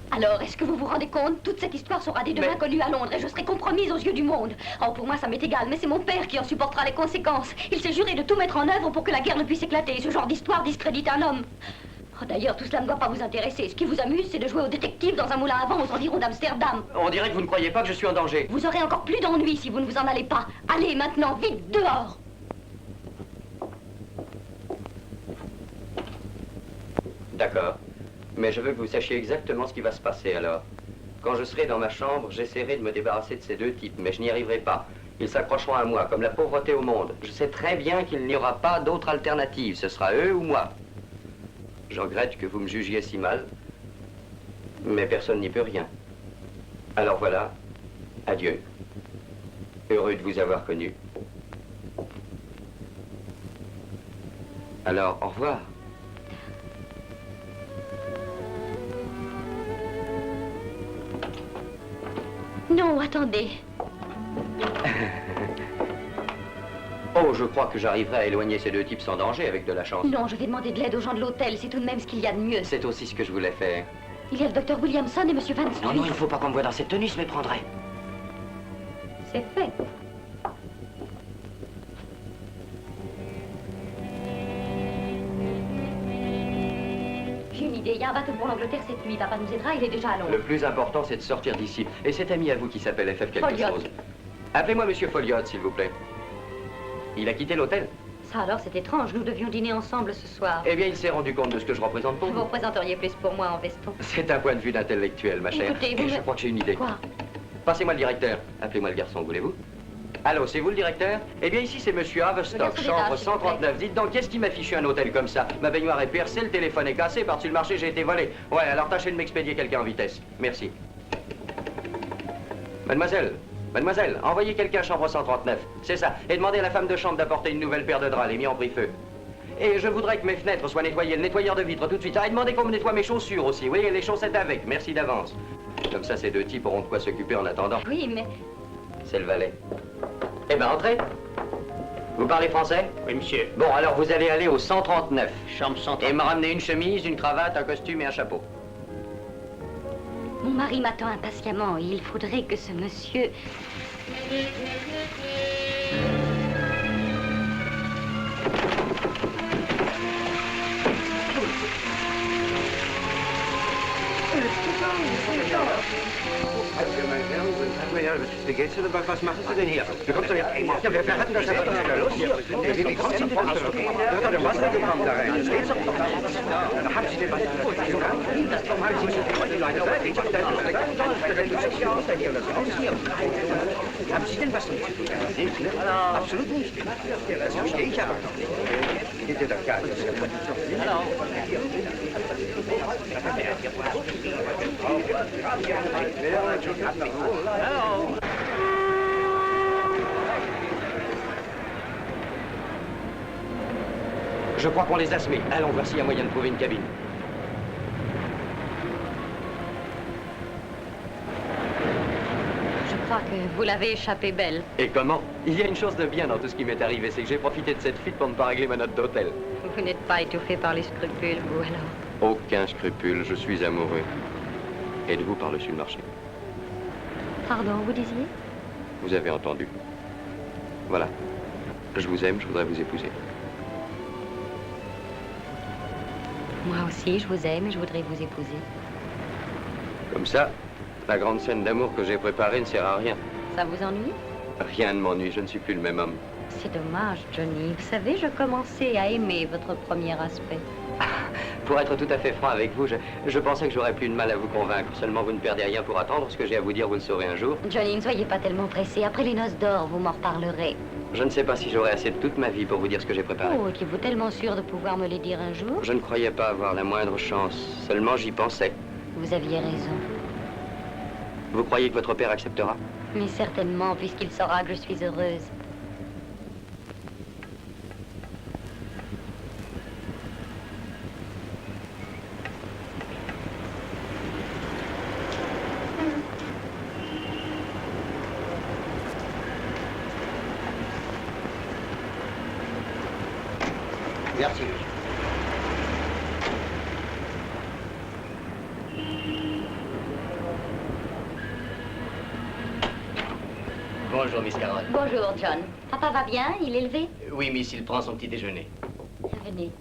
Alors, est-ce que vous vous rendez compte? Toute cette histoire sera dès demain connue à Londres et je serai compromise aux yeux du monde. Oh, pour moi, ça m'est égal, mais c'est mon père qui en supportera les conséquences. Il s'est juré de tout mettre en œuvre pour que la guerre ne puisse éclater. Ce genre d'histoire discrédite un homme. Oh, d'ailleurs, tout cela ne doit pas vous intéresser. Ce qui vous amuse, c'est de jouer au détective dans un moulin à vent aux environs d'Amsterdam. On dirait que vous ne croyez pas que je suis en danger. Vous aurez encore plus d'ennuis si vous ne vous en allez pas. Allez, maintenant, vite, dehors. D'accord. Mais je veux que vous sachiez exactement ce qui va se passer alors. Quand je serai dans ma chambre, j'essaierai de me débarrasser de ces 2 types, mais je n'y arriverai pas. Ils s'accrocheront à moi, comme la pauvreté au monde. Je sais très bien qu'il n'y aura pas d'autre alternative. Ce sera eux ou moi. Je regrette que vous me jugiez si mal, mais personne n'y peut rien. Alors voilà, adieu. Heureux de vous avoir connu. Alors, au revoir. Non, attendez. Oh, je crois que j'arriverai à éloigner ces deux types sans danger avec de la chance. Non, je vais demander de l'aide aux gens de l'hôtel. C'est tout de même ce qu'il y a de mieux. C'est aussi ce que je voulais faire. Il y a le docteur Williamson et Monsieur Van Street. Non, non, il ne faut pas qu'on me voie dans cette tenue, je méprendrai. C'est fait. J'ai une idée. Il y a un bateau pour l'Angleterre cette nuit. Papa nous aidera, il est déjà à Londres. Le plus important, c'est de sortir d'ici. Et cet ami à vous qui s'appelle FF quelque Folliot. chose. Appelez-moi Monsieur Folliot, s'il vous plaît. Il a quitté l'hôtel? Ça alors, c'est étrange. Nous devions dîner ensemble ce soir. Eh bien, il s'est rendu compte de ce que je représente pour Vous vous. représenteriez plus pour moi en veston. C'est un point de vue d'intellectuel, ma chère. Écoutez, vous Et je me- crois que j'ai une idée. Quoi? Passez-moi le directeur. Appelez-moi le garçon, voulez-vous? Allô, c'est vous le directeur? Eh bien, ici, c'est Monsieur Haverstock, Le garçon chambre d'étage, s'il vous plaît. 139. Dites donc, qu'est-ce qui m'a fichu un hôtel comme ça? Ma baignoire est percée, le téléphone est cassé, par-dessus le marché, j'ai été volé. Ouais, alors tâchez de m'expédier quelqu'un en vitesse. Merci. Mademoiselle, envoyez quelqu'un à chambre 139. C'est ça. Et demandez à la femme de chambre d'apporter une nouvelle paire de draps, les mis en pris-feu. Et je voudrais que mes fenêtres soient nettoyées, le nettoyeur de vitres tout de suite. Ah, et demandez qu'on me nettoie mes chaussures aussi. Oui, et les chaussettes avec. Merci d'avance. Comme ça, ces deux types auront de quoi s'occuper en attendant. Oui, mais... C'est le valet. Eh ben, entrez. Vous parlez français? Oui, monsieur. Bon, alors vous allez aller au 139. Chambre 139. Et me ramener une chemise, une cravate, un costume et un chapeau. Mon mari m'attend impatiemment et il faudrait que ce monsieur... Was machen Sie denn hier? Du kommst doch jetzt... Ja, wer hat denn das Wasser da los hier? Wie kommt Sie denn da? Wer hat denn Wasser gekommen da rein? Steht's doch doch. Haben Sie denn was? Warum haben Sie nicht die Leute weg? Ich hab da haben Sie denn was damit zu tun? Absolut nicht. Das verstehe ich aber noch nicht. Geht dir doch gar nicht. Je crois qu'on les a semés. Allons voir s'il y a moyen de trouver une cabine. Je crois que vous l'avez échappé belle. Et comment? Il y a une chose de bien dans tout ce qui m'est arrivé, c'est que j'ai profité de cette fuite pour ne pas régler ma note d'hôtel. Vous n'êtes pas étouffé par les scrupules, vous, alors? Aucun scrupule, je suis amoureux. Et de vous par-dessus le marché. Pardon, vous disiez? Vous avez entendu. Voilà. Je vous aime, je voudrais vous épouser. Moi aussi, je vous aime et je voudrais vous épouser. Comme ça, la grande scène d'amour que j'ai préparée ne sert à rien. Ça vous ennuie? Rien ne m'ennuie, je ne suis plus le même homme. C'est dommage, Johnny. Vous savez, je commençais à aimer votre premier aspect. Pour être tout à fait franc avec vous, je pensais que j'aurais plus de mal à vous convaincre. Seulement, vous ne perdez rien pour attendre. Ce que j'ai à vous dire, vous le saurez un jour. Johnny, ne soyez pas tellement pressé. Après les noces d'or, vous m'en reparlerez. Je ne sais pas si j'aurai assez de toute ma vie pour vous dire ce que j'ai préparé. Oh, êtes-vous tellement sûr de pouvoir me les dire un jour? Je ne croyais pas avoir la moindre chance. Seulement, j'y pensais. Vous aviez raison. Vous croyez que votre père acceptera? Mais certainement, puisqu'il saura que je suis heureuse. Merci. Bonjour, Miss Carroll. Bonjour, John. Papa va bien? Il est levé? Oui, Miss, il prend son petit déjeuner. Venez.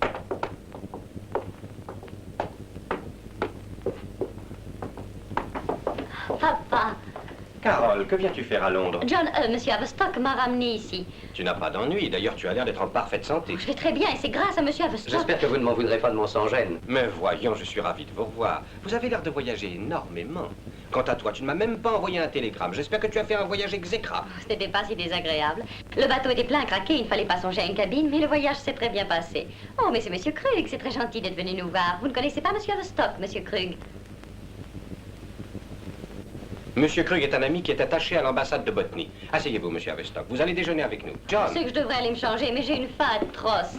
Papa. Carole, que viens-tu faire à Londres? John, Monsieur Haverstock m'a ramené ici. Tu n'as pas d'ennui. D'ailleurs, tu as l'air d'être en parfaite santé. Je vais très bien et c'est grâce à Monsieur Haverstock. J'espère que vous ne m'en voudrez pas de mon sans-gêne. Mais voyons, je suis ravi de vous revoir. Vous avez l'air de voyager énormément. Quant à toi, tu ne m'as même pas envoyé un télégramme. J'espère que tu as fait un voyage exécrable. Ce n'était pas si désagréable. Le bateau était plein à craquer, il ne fallait pas songer à une cabine, mais le voyage s'est très bien passé. Oh, mais c'est Monsieur Krug, c'est très gentil d'être venu nous voir. Vous ne connaissez pas Monsieur Haverstock, Monsieur Krug? Monsieur Krug est un ami qui est attaché à l'ambassade de Botany. Asseyez-vous, Monsieur Haverstock. Vous allez déjeuner avec nous. John. Je sais que je devrais aller me changer, mais j'ai une faim atroce.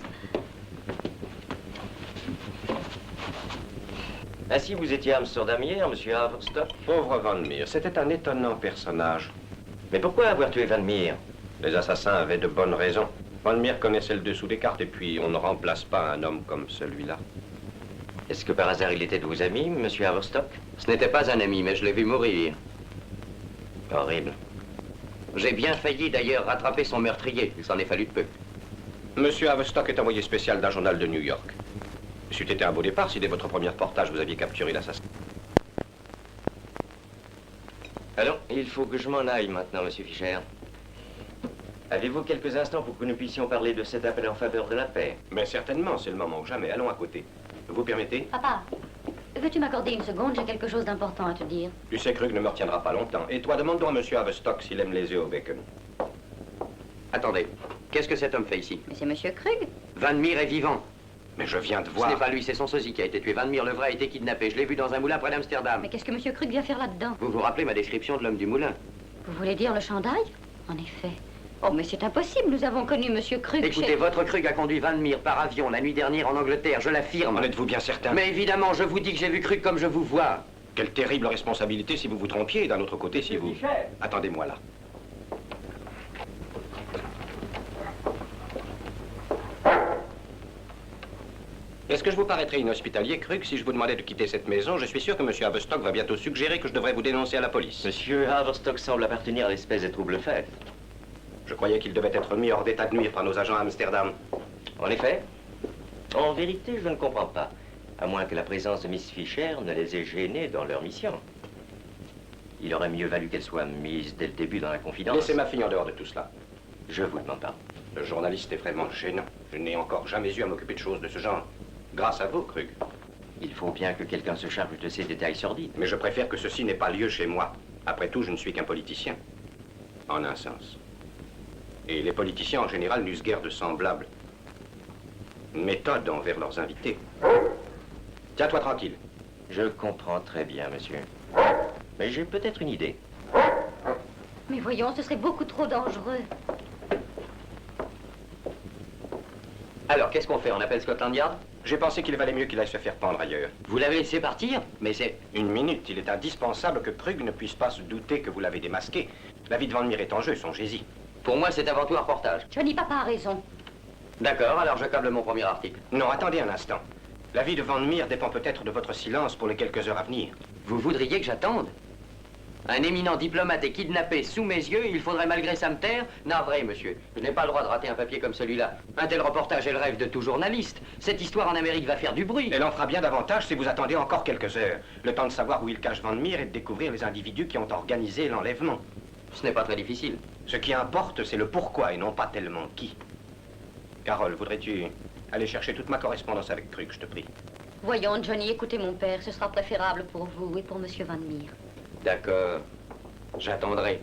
Ainsi, vous étiez à Amsterdam hier, monsieur Haverstock? Pauvre Van Meer, c'était un étonnant personnage. Mais pourquoi avoir tué Van Meer? Les assassins avaient de bonnes raisons. Van Meer connaissait le dessous des cartes et puis on ne remplace pas un homme comme celui-là. Est-ce que par hasard il était de vos amis, monsieur Haverstock? Ce n'était pas un ami, mais je l'ai vu mourir. Horrible. J'ai bien failli d'ailleurs rattraper son meurtrier. Il s'en est fallu de peu. Monsieur Haverstock est envoyé spécial d'un journal de New York. C'eût été un beau départ si dès votre premier reportage vous aviez capturé l'assassin. Alors, il faut que je m'en aille maintenant, monsieur Fischer. Avez-vous quelques instants pour que nous puissions parler de cet appel en faveur de la paix? Mais certainement, c'est le moment ou jamais. Allons à côté. Vous permettez? Papa, veux-tu m'accorder une seconde? J'ai quelque chose d'important à te dire. Tu sais, Krug ne me retiendra pas longtemps. Et toi, demande donc à monsieur Haverstock s'il aime les œufs au bacon. Attendez, qu'est-ce que cet homme fait ici? Mais c'est monsieur Krug. Van Meer est vivant. Mais je viens de Ce voir... n'est pas lui, c'est son sosie qui a été tué. Van Meer, le vrai, a été kidnappé. Je l'ai vu dans un moulin près d'Amsterdam. Mais qu'est-ce que monsieur Krug vient faire là-dedans? Vous vous rappelez ma description de l'homme du moulin? Vous voulez dire le chandail? En effet. Oh, mais c'est impossible, nous avons connu monsieur Krug Écoutez, chez... votre Krug a conduit Van Meer par avion la nuit dernière en Angleterre, je l'affirme. En êtes-vous bien certain? Mais évidemment, je vous dis que j'ai vu Krug comme je vous vois. Quelle terrible responsabilité si vous vous trompiez, et d'un autre côté si vous... Attendez-moi là. Est-ce que je vous paraîtrais inhospitalier, Krug, si je vous demandais de quitter cette maison? Je suis sûr que monsieur Haverstock va bientôt suggérer que je devrais vous dénoncer à la police. Monsieur Haverstock semble appartenir à l'espèce des troubles faits. Je croyais qu'il devait être mis hors d'état de nuire par nos agents à Amsterdam. En effet, en vérité, je ne comprends pas. À moins que la présence de Miss Fisher ne les ait gênés dans leur mission. Il aurait mieux valu qu'elle soit mise dès le début dans la confidence. Laissez ma fille en dehors de tout cela. Je vous demande pas. Le journaliste est vraiment gênant. Je n'ai encore jamais eu à m'occuper de choses de ce genre. Grâce à vous, Krug. Il faut bien que quelqu'un se charge de ces détails sordides. Mais je préfère que ceci n'ait pas lieu chez moi. Après tout, je ne suis qu'un politicien. En un sens. Et les politiciens, en général, n'usent guère de semblables méthodes envers leurs invités. Tiens-toi tranquille. Je comprends très bien, monsieur. Mais j'ai peut-être une idée. Mais voyons, ce serait beaucoup trop dangereux. Alors, qu'est-ce qu'on fait? On appelle Scotland Yard? J'ai pensé qu'il valait mieux qu'il aille se faire pendre ailleurs. Vous l'avez laissé partir? Mais c'est... Une minute, il est indispensable que Krug ne puisse pas se douter que vous l'avez démasqué. La vie de Van Meer est en jeu, songez-y. Pour moi, c'est avant tout un reportage. Johnny, papa a raison. D'accord, alors je câble mon premier article. Non, attendez un instant. La vie de Van Meer dépend peut-être de votre silence pour les quelques heures à venir. Vous voudriez que j'attende? Un éminent diplomate est kidnappé sous mes yeux, il faudrait malgré ça me taire? Navré, monsieur. Je n'ai pas le droit de rater un papier comme celui-là. Un tel reportage est le rêve de tout journaliste. Cette histoire en Amérique va faire du bruit. Elle en fera bien davantage si vous attendez encore quelques heures. Le temps de savoir où il cache Van Meer et de découvrir les individus qui ont organisé l'enlèvement. Ce n'est pas très difficile. Ce qui importe, c'est le pourquoi et non pas tellement qui. Carole, voudrais-tu aller chercher toute ma correspondance avec Krug, je te prie? Voyons, Johnny, écoutez mon père, ce sera préférable pour vous et pour monsieur Van Meer. D'accord. J'attendrai.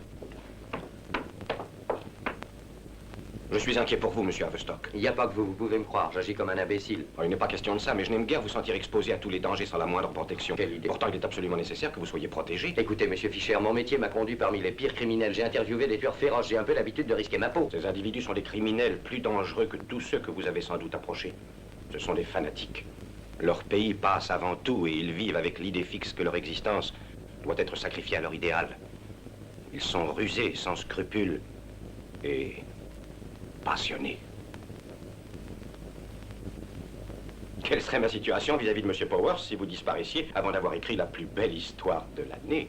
Je suis inquiet pour vous, monsieur Haverstock. Il n'y a pas que vous pouvez me croire, j'agis comme un imbécile. Oh, il n'est pas question de ça, mais je n'aime guère vous sentir exposé à tous les dangers sans la moindre protection. Quelle idée. Pourtant, il est absolument nécessaire que vous soyez protégé. Écoutez, monsieur Fischer, mon métier m'a conduit parmi les pires criminels. J'ai interviewé des tueurs féroces, j'ai un peu l'habitude de risquer ma peau. Ces individus sont des criminels plus dangereux que tous ceux que vous avez sans doute approchés. Ce sont des fanatiques. Leur pays passe avant tout et ils vivent avec l'idée fixe que leur existence doit être sacrifiée à leur idéal. Ils sont rusés, sans scrupules et passionnés. Quelle serait ma situation vis-à-vis de M. Powers si vous disparaissiez avant d'avoir écrit la plus belle histoire de l'année?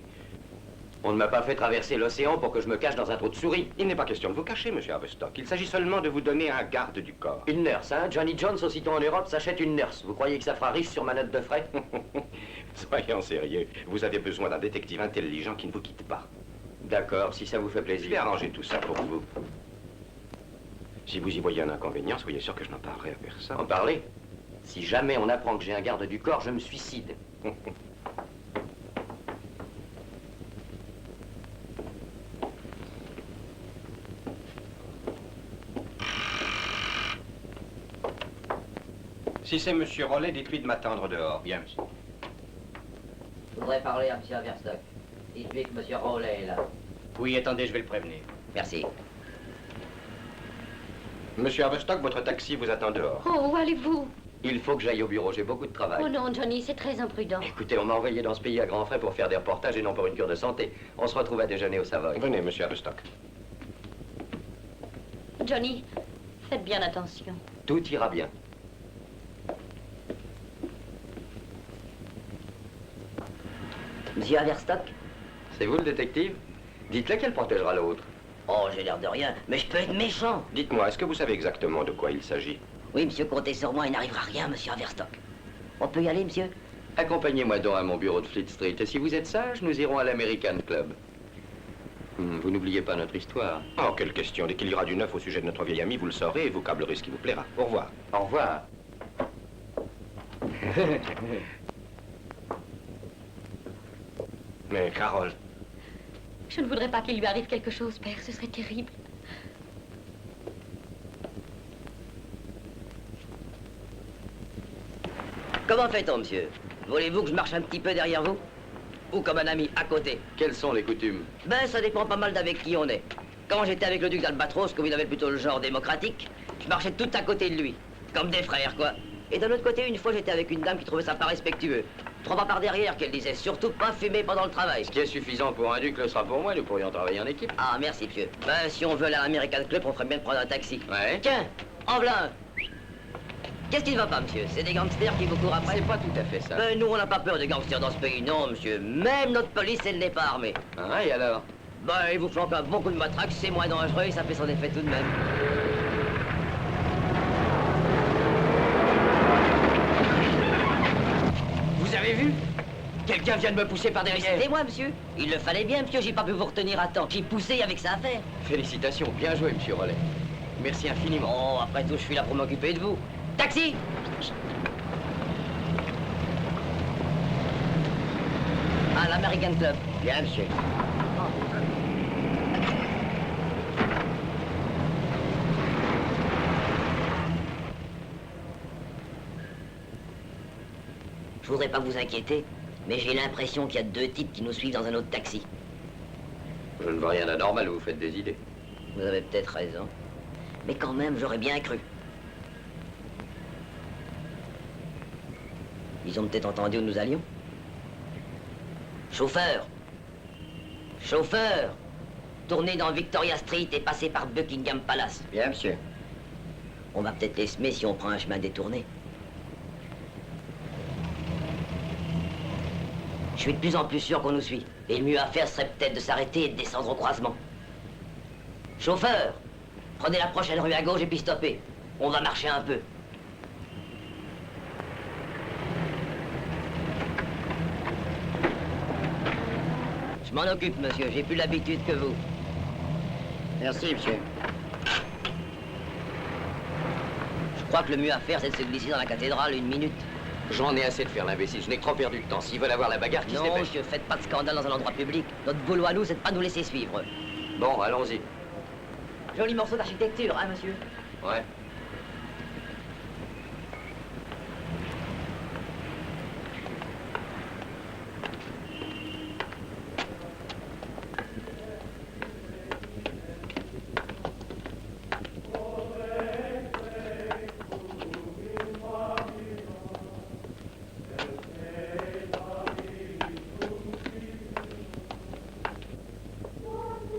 On ne m'a pas fait traverser l'océan pour que je me cache dans un trou de souris. Il n'est pas question de vous cacher, M. Haverstock. Il s'agit seulement de vous donner un garde du corps. Une nurse, hein? Johnny Jones, aussitôt en Europe, s'achète une nurse. Vous croyez que ça fera riche sur ma note de frais? Soyons sérieux. Vous avez besoin d'un détective intelligent qui ne vous quitte pas. D'accord, si ça vous fait Je plaisir. vais arranger tout ça pour vous. Si vous y voyez un inconvénient, soyez sûr que je n'en parlerai à personne. En parler? Si jamais on apprend que j'ai un garde du corps, je me suicide. Si c'est M. Rollet, dites-lui de m'attendre dehors. Bien, monsieur. Je voudrais parler à M. Haverstock. Dites-lui que M. Rowley est là. Oui, attendez, je vais le prévenir. Merci. Monsieur Haverstock, votre taxi vous attend dehors. Oh, où allez-vous? Il faut que j'aille au bureau, j'ai beaucoup de travail. Oh non, Johnny, c'est très imprudent. Écoutez, on m'a envoyé dans ce pays à grands frais pour faire des reportages et non pour une cure de santé. On se retrouve à déjeuner au Savoy. Venez, monsieur Haverstock. Johnny, faites bien attention. Tout ira bien. Monsieur Haverstock? C'est vous le détective? Dites lequel protégera l'autre. Oh, j'ai l'air de rien, mais je peux être méchant. Dites-moi, est-ce que vous savez exactement de quoi il s'agit? Oui, monsieur, comptez sur moi, il n'arrivera rien, monsieur Haverstock. On peut y aller, monsieur? Accompagnez-moi donc à mon bureau de Fleet Street. Et si vous êtes sage, nous irons à l'American Club. Vous n'oubliez pas notre histoire. Oh, quelle question. Dès qu'il y aura du neuf au sujet de notre vieil ami, vous le saurez et vous câblerez ce qui vous plaira. Au revoir. Au revoir. Mais, Carole... Je ne voudrais pas qu'il lui arrive quelque chose, père. Ce serait terrible. Comment fait-on, monsieur? Voulez-vous que je marche un petit peu derrière vous? Ou comme un ami à côté? Quelles sont les coutumes? Ben, ça dépend pas mal d'avec qui on est. Quand j'étais avec le duc d'Albatros, comme il avait plutôt le genre démocratique, je marchais tout à côté de lui. Comme des frères, quoi. Et d'un autre côté, une fois, j'étais avec une dame qui trouvait ça pas respectueux. 3 pas par derrière, qu'elle disait surtout pas fumer pendant le travail. Ce qui est suffisant pour un duc le sera pour moi. Nous pourrions travailler en équipe. Ah, merci, monsieur. Ben, si on veut aller à l'American Club, on ferait bien de prendre un taxi. Ouais. Tiens, en voilà un. Qu'est-ce qui ne va pas, monsieur? C'est des gangsters qui vous courent après? C'est pas tout à fait ça. Ben, nous, on n'a pas peur de gangsters dans ce pays, non, monsieur. Même notre police, elle n'est pas armée. Ah, et alors? Ben, ils vous flanquent un bon coup de matraque, c'est moins dangereux et ça fait son effet tout de même. Vous avez vu? Quelqu'un vient de me pousser par derrière. C'était moi, monsieur. Il le fallait bien, monsieur, j'ai pas pu vous retenir à temps. J'ai poussé avec ça à faire. Félicitations, bien joué, monsieur Rollet. Merci infiniment. Oh, après tout, je suis là pour m'occuper de vous. Taxi! À l'American Club. Bien, monsieur. Je voudrais pas vous inquiéter, mais j'ai l'impression qu'il y a 2 types qui nous suivent dans un autre taxi. Je ne vois rien d'anormal, vous faites des idées. Vous avez peut-être raison. Mais quand même, j'aurais bien cru. Ils ont peut-être entendu où nous allions. Chauffeur! Chauffeur! Tournez dans Victoria Street et passez par Buckingham Palace. Bien, monsieur. On va peut-être les semer si on prend un chemin détourné. Je suis de plus en plus sûr qu'on nous suit. Et le mieux à faire serait peut-être de s'arrêter et de descendre au croisement. Chauffeur! Prenez la prochaine rue à gauche et puis stoppez. On va marcher un peu. Je m'en occupe, monsieur. J'ai plus l'habitude que vous. Merci, monsieur. Je crois que le mieux à faire, c'est de se glisser dans la cathédrale 1 minute. J'en ai assez de faire l'imbécile. Je n'ai que trop perdu de temps. S'ils veulent avoir la bagarre, qu'ils se Non, dépêchent. monsieur, faites pas de scandale dans un endroit public. Notre boulot à nous, c'est de pas nous laisser suivre. Bon, allons-y. Joli morceau d'architecture, hein, monsieur? Ouais.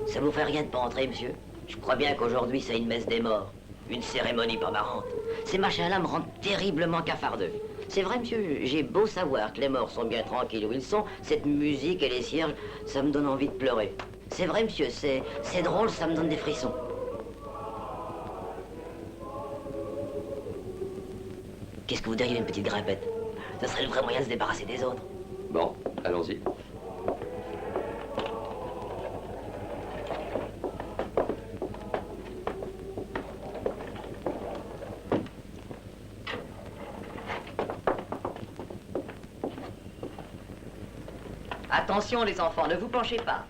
Ça vous fait rien de pas entrer, monsieur? Je crois bien qu'aujourd'hui, c'est une messe des morts. Une cérémonie pas marrante. Ces machins-là me rendent terriblement cafardeux. C'est vrai, monsieur, j'ai beau savoir que les morts sont bien tranquilles où ils sont, cette musique et les cierges, ça me donne envie de pleurer. C'est vrai, monsieur, c'est drôle, ça me donne des frissons. Qu'est-ce que vous diriez d'une petite grimpette? Ça serait le vrai moyen de se débarrasser des autres. Bon, allons-y. Attention les enfants, ne vous penchez pas.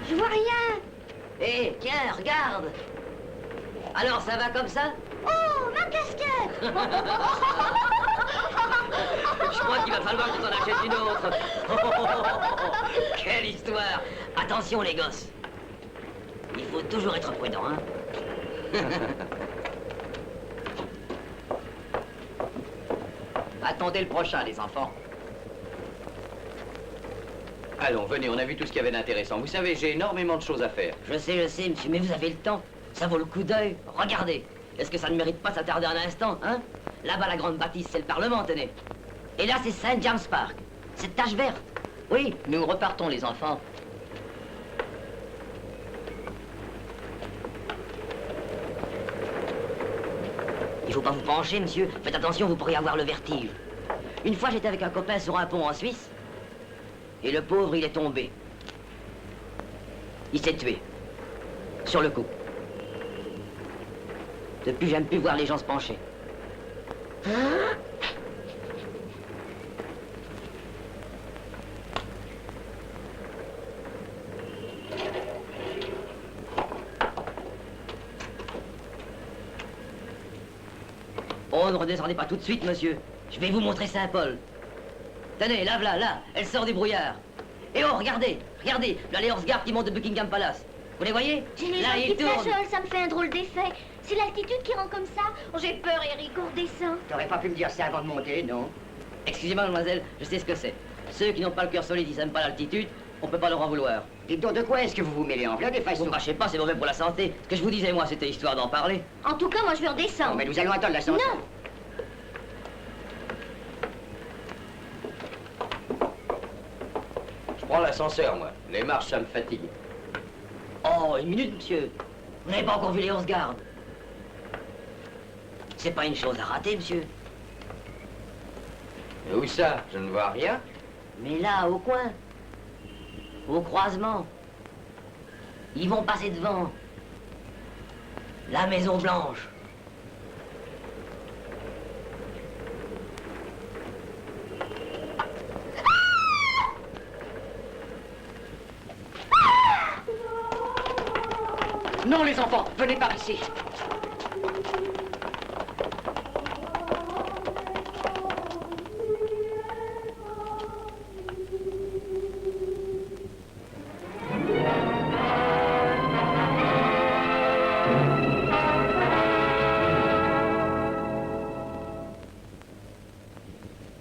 Je vois rien. Hé, tiens, regarde. Alors, ça va comme ça? Oh, ma casquette. Je crois qu'il va falloir que tu en achètes une autre. Quelle histoire! Attention, les gosses. Il faut toujours être prudent, hein? Attendez le prochain, les enfants. Allons, venez, on a vu tout ce qu'il y avait d'intéressant. Vous savez, j'ai énormément de choses à faire. Je sais, monsieur, mais vous avez le temps. Ça vaut le coup d'œil. Regardez. Est-ce que ça ne mérite pas de s'attarder un instant, hein? Là-bas, la grande bâtisse, c'est le Parlement, tenez. Et là, c'est Saint James Park. Cette tache verte. Oui, nous repartons, les enfants. Il faut pas vous pencher, monsieur. Faites attention, vous pourriez avoir le vertige. Une fois, j'étais avec un copain sur un pont en Suisse. Et le pauvre, il est tombé. Il s'est tué. Sur le coup. Depuis, j'aime plus voir les gens se pencher. Oh, ne redescendez pas tout de suite, monsieur. Je vais vous montrer Saint-Paul. Tenez, là, là, elle sort du brouillard. Et oh, regardez, regardez, là les Horse Guards qui montent de Buckingham Palace. Vous les voyez? J'ai les là, jambes ils qui tournent. flageolent, ça me fait un drôle d'effet. C'est l'altitude qui rend comme ça. Oh, j'ai peur, Eric, on redescend. T'aurais pas pu me dire ça avant de monter, non? Excusez-moi, mademoiselle, je sais ce que c'est. Ceux qui n'ont pas le cœur solide, ils n'aiment pas l'altitude, on peut pas leur en vouloir. Dites donc, de quoi est-ce que vous vous mêlez en plein des façons? Vous crachez pas, c'est mauvais pour la santé. Ce que je vous disais, moi, c'était histoire d'en parler. En tout cas, moi, je vais redescendre. Non, mais nous allons attendre l'ascenseur. Non. Je prends l'ascenseur, moi. Les marches, ça me fatigue. Oh, une minute, monsieur. Vous n'avez pas encore vu les Horse Guards? C'est pas une chose à rater, monsieur. Et où ça? Je ne vois rien. Mais là, au coin. Au croisement. Ils vont passer devant. La Maison Blanche. Non, les enfants, venez par ici.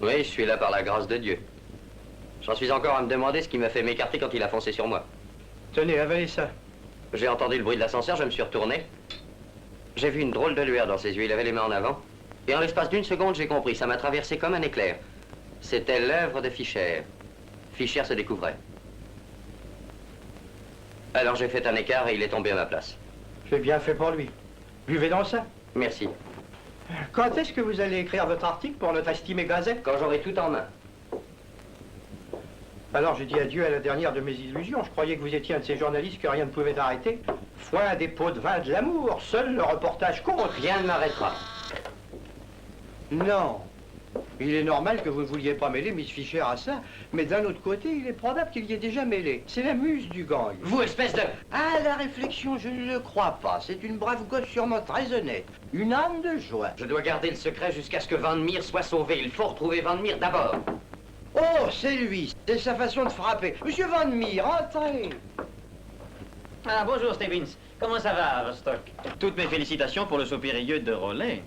Oui, je suis là par la grâce de Dieu. J'en suis encore à me demander ce qui m'a fait m'écarter quand il a foncé sur moi. Tenez, avalez ça. J'ai entendu le bruit de l'ascenseur, je me suis retourné. J'ai vu une drôle de lueur dans ses yeux, il avait les mains en avant. Et en l'espace d'une seconde, j'ai compris, ça m'a traversé comme un éclair. C'était l'œuvre de Fischer. Fischer se découvrait. Alors j'ai fait un écart et il est tombé à ma place. J'ai bien fait pour lui. Buvez dans ça. Merci. Quand est-ce que vous allez écrire votre article pour notre estimée gazette? Quand j'aurai tout en main. Alors j'ai dit adieu à la dernière de mes illusions. Je croyais que vous étiez un de ces journalistes que rien ne pouvait arrêter. Foin des pots de vin de l'amour, seul le reportage compte. Rien ne m'arrêtera. Non. Il est normal que vous ne vouliez pas mêler Miss Fischer à ça, mais d'un autre côté, il est probable qu'il y ait déjà mêlé. C'est la muse du gang. Vous, espèce de... À la réflexion, je ne le crois pas. C'est une brave gosse sûrement très honnête. Une âme de joie. Je dois garder le secret jusqu'à ce que Van Meer soit sauvé. Il faut retrouver Van Meer d'abord. Oh, c'est lui. C'est sa façon de frapper. Monsieur Van Meer, entrez. Ah, bonjour, Stevens. Comment ça va, Rostock? Toutes mes félicitations pour le soupérieur de Rollet.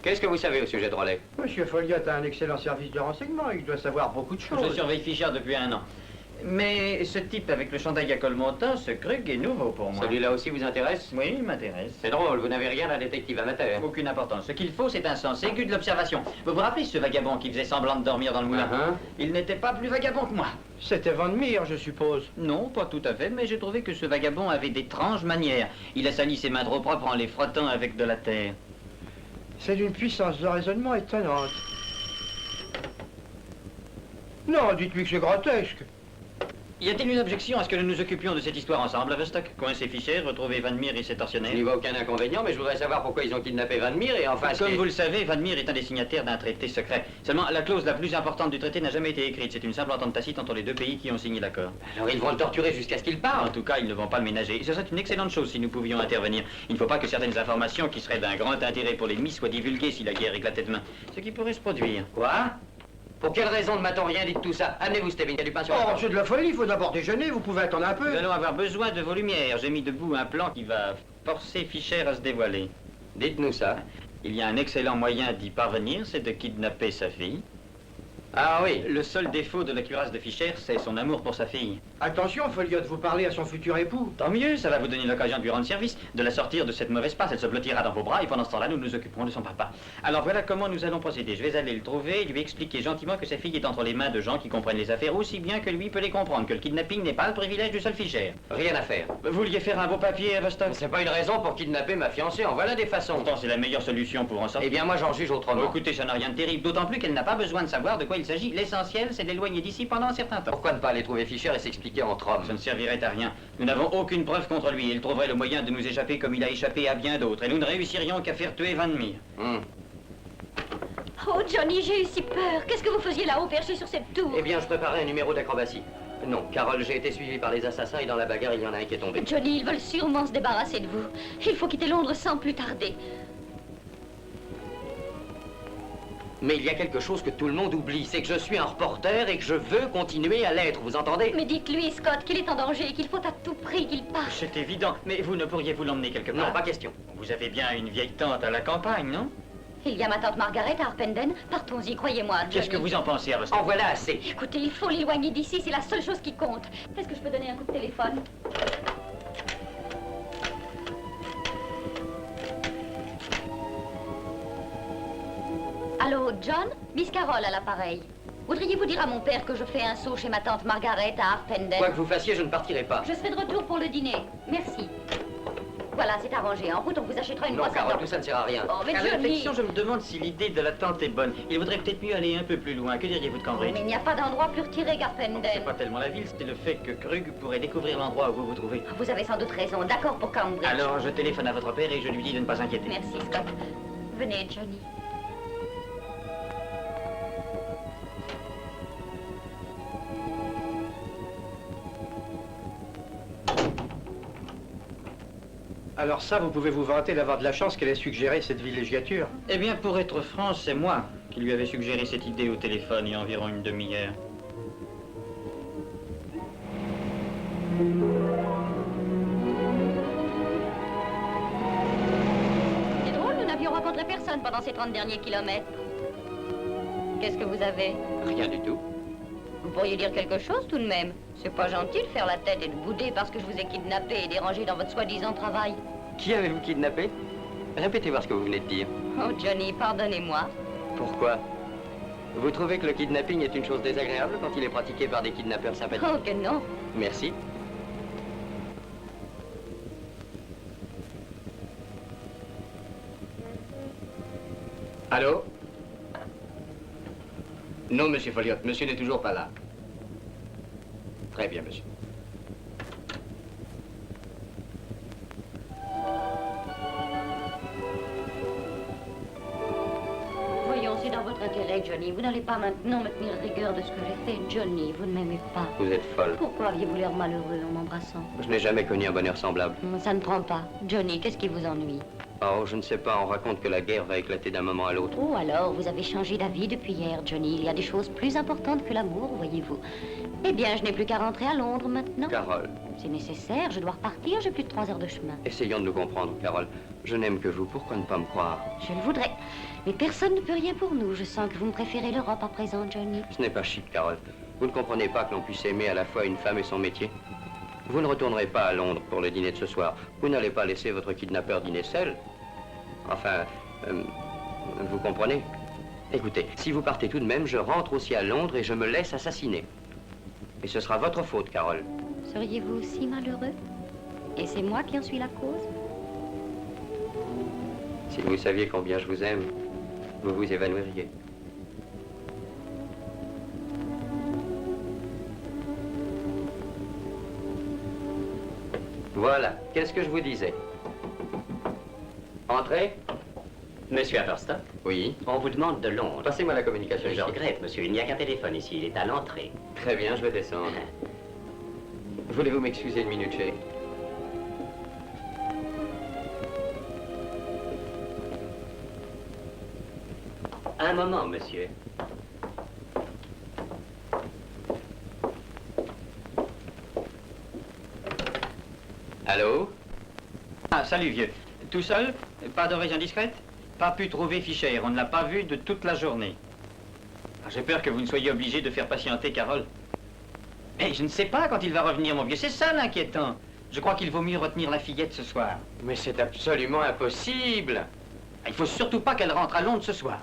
Qu'est-ce que vous savez au sujet de Rollet? Monsieur Folliot a un excellent service de renseignement. Il doit savoir beaucoup de choses. Je surveille Fischer depuis 1 an. Mais ce type avec le chandail à col montant, ce Krug, est nouveau pour moi. Celui-là aussi vous intéresse? Oui, il m'intéresse. C'est drôle, vous n'avez rien d'un détective amateur. Aucune importance. Ce qu'il faut, c'est un sens aigu de l'observation. Vous vous rappelez ce vagabond qui faisait semblant de dormir dans le moulin? Il n'était pas plus vagabond que moi. C'était Van Meer, je suppose. Non, pas tout à fait, mais j'ai trouvé que ce vagabond avait d'étranges manières. Il a sali ses mains trop propres en les frottant avec de la terre. C'est d'une puissance de raisonnement étonnante. Non, dites-lui que c'est grotesque. Y a-t-il une objection à ce que nous nous occupions de cette histoire ensemble, à Vostok? Coincer Fischer, retrouver Van Meer et ses tortionnaires? Il n'y voit aucun inconvénient, mais je voudrais savoir pourquoi ils ont kidnappé Van Meer et enfin... Comme vous le savez, Van Meer est un des signataires d'un traité secret. Seulement, la clause la plus importante du traité n'a jamais été écrite. C'est une simple entente tacite entre les deux pays qui ont signé l'accord. Alors ils vont le torturer jusqu'à ce qu'il parle. En tout cas, ils ne vont pas le ménager. Ce serait une excellente chose si nous pouvions intervenir. Il ne faut pas que certaines informations qui seraient d'un grand intérêt pour l'ennemi soient divulguées si la guerre éclatait demain. Ce qui pourrait se produire. Quoi? Pour quelle raison ne m'a-t-on rien dit de tout ça? Amenez-vous, Steven, il y a du pain sur la Oh, table. c'est de la folie, il faut d'abord déjeuner, vous pouvez attendre un peu. Nous allons avoir besoin de vos lumières. J'ai mis debout un plan qui va forcer Fischer à se dévoiler. Dites-nous ça. Il y a un excellent moyen d'y parvenir, c'est de kidnapper sa fille. Ah oui. Le seul défaut de la cuirasse de Fischer, c'est son amour pour sa fille. Attention, Folliot, vous parlez à son futur époux. Tant mieux, ça va vous donner l'occasion de lui rendre service, de la sortir de cette mauvaise passe. Elle se blottira dans vos bras et pendant ce temps-là, nous nous occuperons de son papa. Alors voilà comment nous allons procéder. Je vais aller le trouver et lui expliquer gentiment que sa fille est entre les mains de gens qui comprennent les affaires aussi bien que lui peut les comprendre, que le kidnapping n'est pas le privilège du seul Fischer. Rien à faire. Vous vouliez faire un beau papier à Vostok? C'est pas une raison pour kidnapper ma fiancée, en voilà des façons. Pourtant, c'est la meilleure solution pour en sortir. Eh bien, moi, j'en juge autrement. Écoutez, ça n'a rien de terrible, d'autant plus qu'elle n'a pas besoin de savoir de quoi il s'agit. L'essentiel, c'est d'éloigner d'ici pendant un certain temps. Pourquoi ne pas aller trouver Fischer et s'expliquer entre hommes? Ça ne servirait à rien. Nous n'avons aucune preuve contre lui. Il trouverait le moyen de nous échapper comme il a échappé à bien d'autres. Et nous ne réussirions qu'à faire tuer Van Meer. Oh, Johnny, j'ai eu si peur. Qu'est-ce que vous faisiez là-haut, perché sur cette tour? Eh bien, je préparais un numéro d'acrobatie. Non, Carole, j'ai été suivi par les assassins et dans la bagarre, il y en a un qui est tombé. Johnny, ils veulent sûrement se débarrasser de vous. Il faut quitter Londres sans plus tarder. Mais il y a quelque chose que tout le monde oublie, c'est que je suis un reporter et que je veux continuer à l'être, vous entendez? Mais dites-lui, Scott, qu'il est en danger et qu'il faut à tout prix qu'il parte. C'est évident, mais vous ne pourriez-vous l'emmener quelque part? Non, pas question. Vous avez bien une vieille tante à la campagne, non? Il y a ma tante Margaret à Harpenden. Partons-y, croyez-moi, Johnny. Qu'est-ce que vous en pensez, à Vostok? En voilà assez. Écoutez, il faut l'éloigner d'ici, c'est la seule chose qui compte. Est-ce que je peux donner un coup de téléphone? Allô, John? Miss Carole à l'appareil. Voudriez-vous dire à mon père que je fais un saut chez ma tante Margaret à Harpenden? Quoi que vous fassiez, je ne partirai pas. Je serai de retour pour le dîner. Merci. Voilà, c'est arrangé. En route, on vous achètera une Non, brosse à Carole, dents. tout ça ne sert à rien. Oh, mais À la Johnny... réflexion, je me demande si l'idée de la tante est bonne. Il vaudrait peut-être mieux aller un peu plus loin. Que diriez-vous de Oh, Cambridge? mais il n'y a pas d'endroit plus retiré qu'Harpenden. C'est pas tellement la ville, c'était le fait que Krug pourrait découvrir l'endroit où vous vous trouvez. Vous avez sans doute raison. D'accord pour Cambridge. Alors, je téléphone à votre père et je lui dis de ne pas s'inquiéter. Merci, Scott. Venez, Johnny. Alors ça, vous pouvez vous vanter d'avoir de la chance qu'elle ait suggéré cette villégiature. Eh bien, pour être franc, c'est moi qui lui avais suggéré cette idée au téléphone il y a environ une demi-heure. C'est drôle, nous n'avions rencontré personne pendant ces 30 derniers kilomètres. Qu'est-ce que vous avez? Rien du tout. Vous pourriez dire quelque chose tout de même. C'est pas gentil de faire la tête et de bouder parce que je vous ai kidnappé et dérangé dans votre soi-disant travail. Qui avez-vous kidnappé? Répétez voir ce que vous venez de dire. Oh, Johnny, pardonnez-moi. Pourquoi? Vous trouvez que le kidnapping est une chose désagréable quand il est pratiqué par des kidnappeurs sympathiques? Oh, que non. Merci. Allô? Non, monsieur Folliot, monsieur n'est toujours pas là. Très bien, monsieur. Voyons, c'est dans votre intérêt, Johnny. Vous n'allez pas maintenant me tenir rigueur de ce que j'ai fait. Johnny, vous ne m'aimez pas. Vous êtes folle. Pourquoi aviez-vous l'air malheureux en m'embrassant? Je n'ai jamais connu un bonheur semblable. Ça ne prend pas. Johnny, qu'est-ce qui vous ennuie? Oh, je ne sais pas, on raconte que la guerre va éclater d'un moment à l'autre. Oh, alors, vous avez changé d'avis depuis hier, Johnny. Il y a des choses plus importantes que l'amour, voyez-vous. Eh bien, je n'ai plus qu'à rentrer à Londres maintenant. Carole. C'est nécessaire, je dois repartir, j'ai plus de 3 heures de chemin. Essayons de nous comprendre, Carole. Je n'aime que vous, pourquoi ne pas me croire? Je le voudrais. Mais personne ne peut rien pour nous. Je sens que vous me préférez l'Europe à présent, Johnny. Ce n'est pas chic, Carole. Vous ne comprenez pas que l'on puisse aimer à la fois une femme et son métier? Vous ne retournerez pas à Londres pour le dîner de ce soir. Vous n'allez pas laisser votre kidnappeur dîner seul. Enfin, vous comprenez? Écoutez, si vous partez tout de même, je rentre aussi à Londres et je me laisse assassiner. Et ce sera votre faute, Carole. Seriez-vous aussi malheureux? Et c'est moi qui en suis la cause? Si vous saviez combien je vous aime, vous vous évanouiriez. Voilà, qu'est-ce que je vous disais? Entrez. Monsieur Averstock? Oui. On vous demande de Londres. Passez-moi la communication Je ici. regrette, monsieur, il n'y a qu'un téléphone ici, il est à l'entrée. Très bien, je vais descendre. Voulez-vous m'excuser une minute, chérie? Un moment, monsieur. Allô? Ah, salut, vieux. Tout seul? Pas de raison discrète? Pas pu trouver Fischer, on ne l'a pas vu de toute la journée. Ah, j'ai peur que vous ne soyez obligé de faire patienter Carole. Mais je ne sais pas quand il va revenir, mon vieux, c'est ça l'inquiétant. Je crois qu'il vaut mieux retenir la fillette ce soir. Mais c'est absolument impossible. Il faut surtout pas qu'elle rentre à Londres ce soir.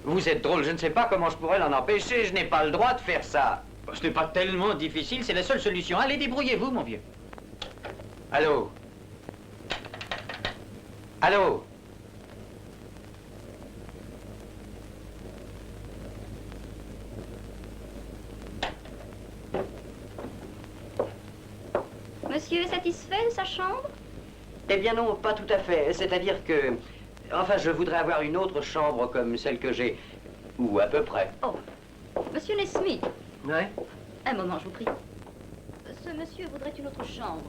Vous êtes drôle, je ne sais pas comment je pourrais l'en empêcher, je n'ai pas le droit de faire ça. Ce n'est pas tellement difficile, c'est la seule solution. Allez, débrouillez-vous, mon vieux. Allô? Allô? Monsieur est satisfait de sa chambre? Eh bien non, pas tout à fait. C'est-à-dire que... Enfin, je voudrais avoir une autre chambre comme celle que j'ai. Ou à peu près. Oh, monsieur Nesmith. Ouais? Un moment, je vous prie. Ce monsieur voudrait une autre chambre.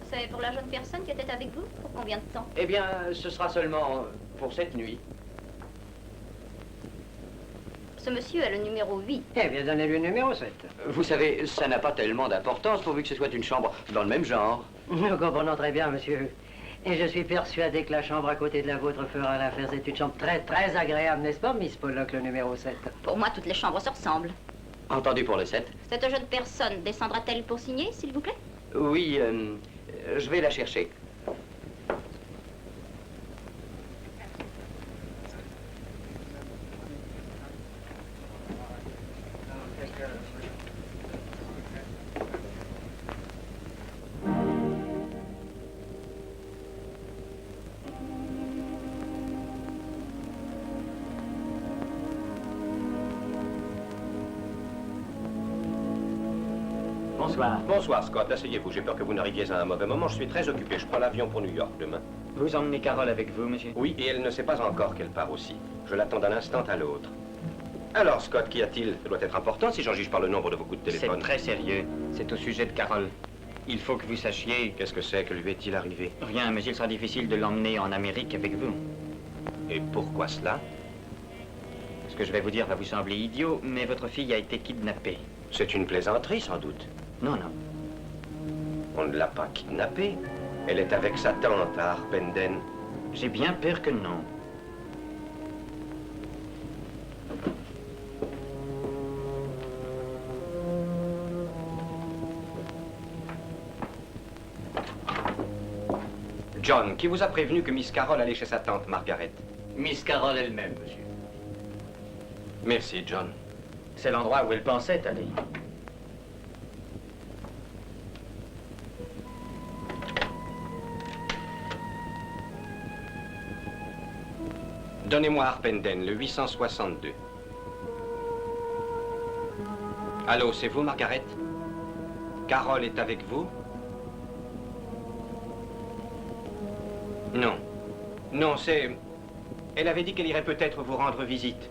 C'est pour la jeune personne qui était avec vous? Pour combien de temps? Eh bien, ce sera seulement pour cette nuit. Ce monsieur a le numéro 8. Eh bien, donnez-lui le numéro 7. Vous savez, ça n'a pas tellement d'importance pourvu que ce soit une chambre dans le même genre. Nous comprenons très bien, monsieur. Et je suis persuadé que la chambre à côté de la vôtre fera l'affaire. C'est une chambre très, très agréable, n'est-ce pas, Miss Pollock, le numéro 7? Pour moi, toutes les chambres se ressemblent. Entendu pour le 7. Cette jeune personne descendra-t-elle pour signer, s'il vous plaît? Oui, je vais la chercher. Bonsoir. Bonsoir, Scott. Asseyez-vous. J'ai peur que vous n'arriviez à un mauvais moment. Je suis très occupé. Je prends l'avion pour New York demain. Vous emmenez Carole avec vous, monsieur? Oui, et elle ne sait pas encore qu'elle part aussi. Je l'attends d'un instant à l'autre. Alors, Scott, qu'y a-t-il? Ça doit être important si j'en juge par le nombre de vos coups de téléphone. C'est très sérieux. C'est au sujet de Carole. Il faut que vous sachiez... Qu'est-ce que c'est? Que lui est-il arrivé? Rien, mais il sera difficile de l'emmener en Amérique avec vous. Et pourquoi cela? Ce que je vais vous dire va vous sembler idiot, mais votre fille a été kidnappée. C'est une plaisanterie, sans doute. Non, non. On ne l'a pas kidnappée. Elle est avec sa tante à Harpenden. J'ai bien peur que non. John, qui vous a prévenu que Miss Carole allait chez sa tante Margaret? Miss Carole elle-même, monsieur. Merci, John. C'est l'endroit où elle pensait aller. Donnez-moi Harpenden, le 862. Allô, c'est vous, Margaret? Carole est avec vous? Non. Non, c'est... Elle avait dit qu'elle irait peut-être vous rendre visite.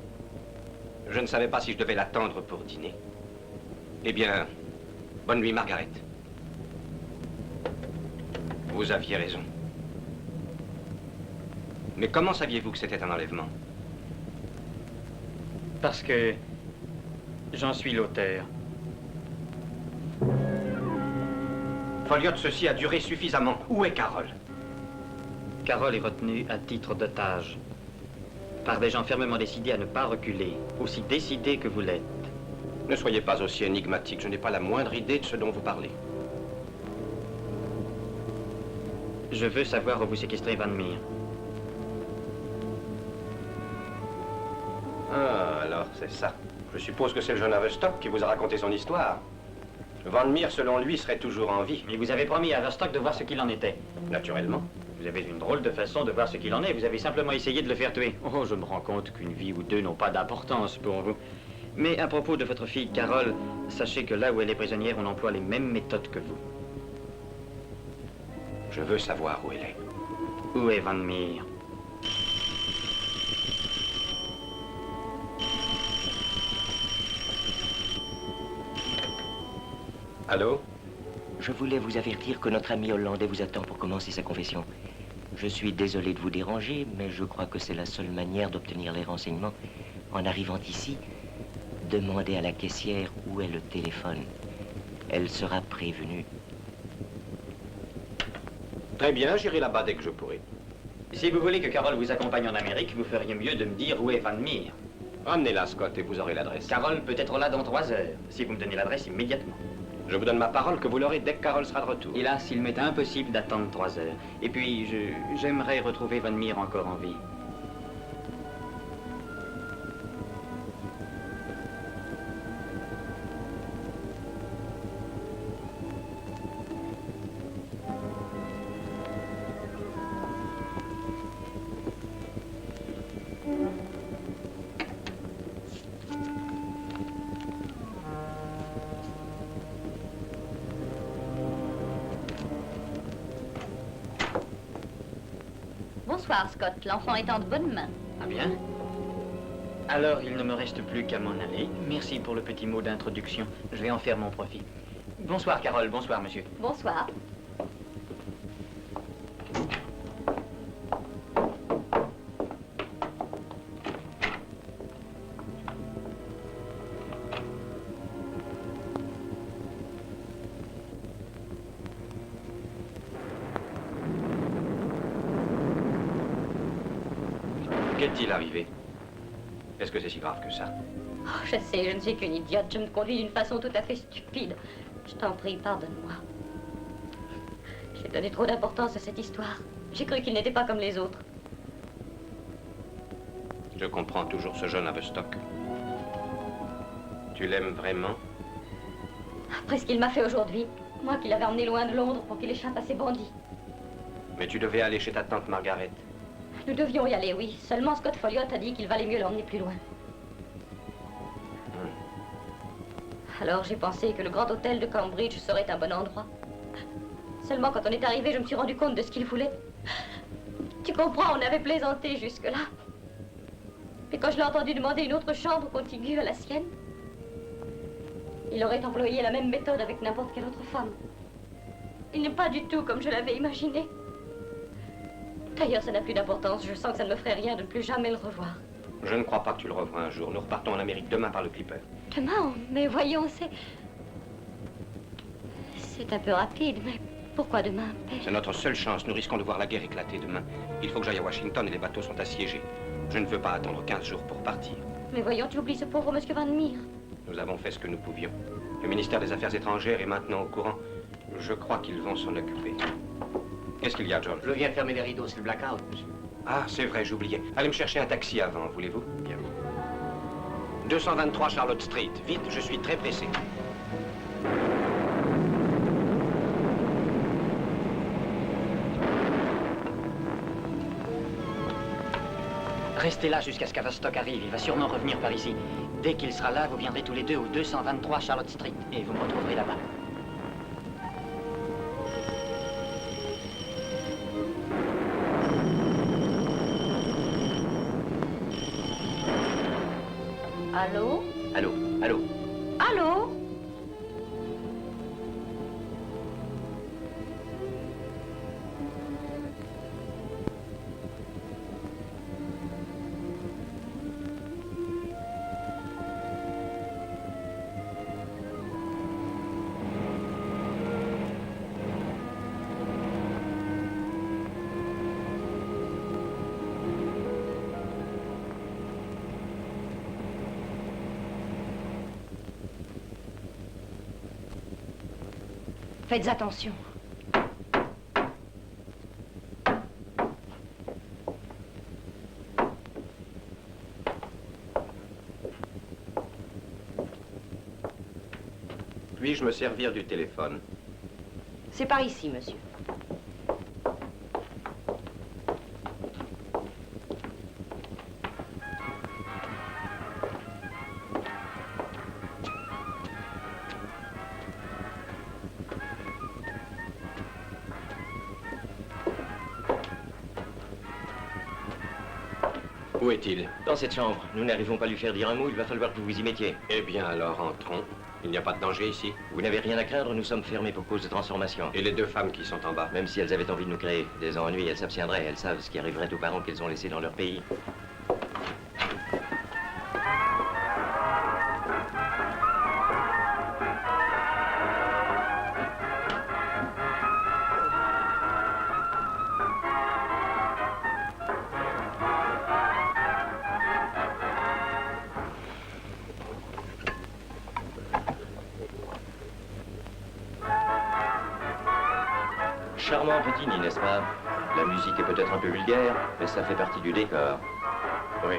Je ne savais pas si je devais l'attendre pour dîner. Eh bien, bonne nuit, Margaret. Vous aviez raison. Mais comment saviez-vous que c'était un enlèvement? Parce que j'en suis l'auteur. Folliot, ceci a duré suffisamment. Où est Carole? Carole est retenue à titre d'otage par des gens fermement décidés à ne pas reculer, aussi décidés que vous l'êtes. Ne soyez pas aussi énigmatique, je n'ai pas la moindre idée de ce dont vous parlez. Je veux savoir où vous séquestrez Van Meer. Ah, alors c'est ça. Je suppose que c'est le jeune Haverstock qui vous a raconté son histoire. Van Meer, selon lui, serait toujours en vie. Mais vous avez promis à Haverstock de voir ce qu'il en était. Naturellement. Vous avez une drôle de façon de voir ce qu'il en est. Vous avez simplement essayé de le faire tuer. Oh, je me rends compte qu'une vie ou deux n'ont pas d'importance pour vous. Mais à propos de votre fille Carole, sachez que là où elle est prisonnière, on emploie les mêmes méthodes que vous. Je veux savoir où elle est. Où est Van Meer? Allô? Je voulais vous avertir que notre ami hollandais vous attend pour commencer sa confession. Je suis désolé de vous déranger, mais je crois que c'est la seule manière d'obtenir les renseignements. En arrivant ici, demandez à la caissière où est le téléphone. Elle sera prévenue. Très bien, j'irai là-bas dès que je pourrai. Si vous voulez que Carole vous accompagne en Amérique, vous feriez mieux de me dire où est Van Meer. Ramenez-la, Scott, et vous aurez l'adresse. Carole peut être là dans 3 heures, si vous me donnez l'adresse immédiatement. Je vous donne ma parole que vous l'aurez dès que Carole sera de retour. Hélas, il m'est impossible d'attendre 3 heures. Et puis, j'aimerais retrouver Van Meer encore en vie. Bonsoir, Scott. L'enfant est en de bonnes mains. Ah bien? Alors, il ne me reste plus qu'à m'en aller. Merci pour le petit mot d'introduction. Je vais en faire mon profit. Bonsoir, Carole. Bonsoir, monsieur. Bonsoir. Qu'est-il arrivé? Est-ce que c'est si grave que ça? Oh, je sais, je ne suis qu'une idiote. Je me conduis d'une façon tout à fait stupide. Je t'en prie, pardonne-moi. J'ai donné trop d'importance à cette histoire. J'ai cru qu'il n'était pas comme les autres. Je comprends toujours ce jeune Haverstock. Tu l'aimes vraiment? Après ce qu'il m'a fait aujourd'hui, moi qui l'avais emmené loin de Londres pour qu'il échappe à ces bandits. Mais tu devais aller chez ta tante Margaret. Nous devions y aller, oui. Seulement Scott Folliott a dit qu'il valait mieux l'emmener plus loin. Alors j'ai pensé que le grand hôtel de Cambridge serait un bon endroit. Seulement quand on est arrivé, je me suis rendu compte de ce qu'il voulait. Tu comprends, on avait plaisanté jusque-là. Mais quand je l'ai entendu demander une autre chambre contiguë à la sienne, il aurait employé la même méthode avec n'importe quelle autre femme. Il n'est pas du tout comme je l'avais imaginé. D'ailleurs, ça n'a plus d'importance. Je sens que ça ne me ferait rien de ne plus jamais le revoir. Je ne crois pas que tu le revois un jour. Nous repartons en Amérique demain par le Clipper. Demain? Mais voyons, c'est un peu rapide, mais pourquoi demain, père? C'est notre seule chance. Nous risquons de voir la guerre éclater demain. Il faut que j'aille à Washington et les bateaux sont assiégés. Je ne veux pas attendre 15 jours pour partir. Mais voyons, tu oublies ce pauvre monsieur Van Meer. Nous avons fait ce que nous pouvions. Le ministère des Affaires étrangères est maintenant au courant. Je crois qu'ils vont s'en occuper. Qu'est-ce qu'il y a, John? Je viens fermer les rideaux, c'est le blackout, monsieur. Ah, c'est vrai, j'oubliais. Allez me chercher un taxi avant, voulez-vous? Bien. 223 Charlotte Street. Vite, je suis très pressé. Restez là jusqu'à ce qu'Haverstock arrive. Il va sûrement revenir par ici. Dès qu'il sera là, vous viendrez tous les deux au 223 Charlotte Street et vous me retrouverez là-bas. Allô? Allô? Allô? Allô? Faites attention. Puis-je me servir du téléphone? C'est par ici, monsieur. Où est-il? Dans cette chambre. Nous n'arrivons pas à lui faire dire un mot, il va falloir que vous vous y mettiez. Eh bien, alors, entrons. Il n'y a pas de danger ici. Vous n'avez rien à craindre, nous sommes fermés pour cause de transformation. Et les deux femmes qui sont en bas? Même si elles avaient envie de nous créer des ennuis, elles s'abstiendraient. Elles savent ce qui arriverait aux parents qu'elles ont laissés dans leur pays. Charmant petit nid, n'est-ce pas? La musique est peut-être un peu vulgaire, mais ça fait partie du décor. Oui.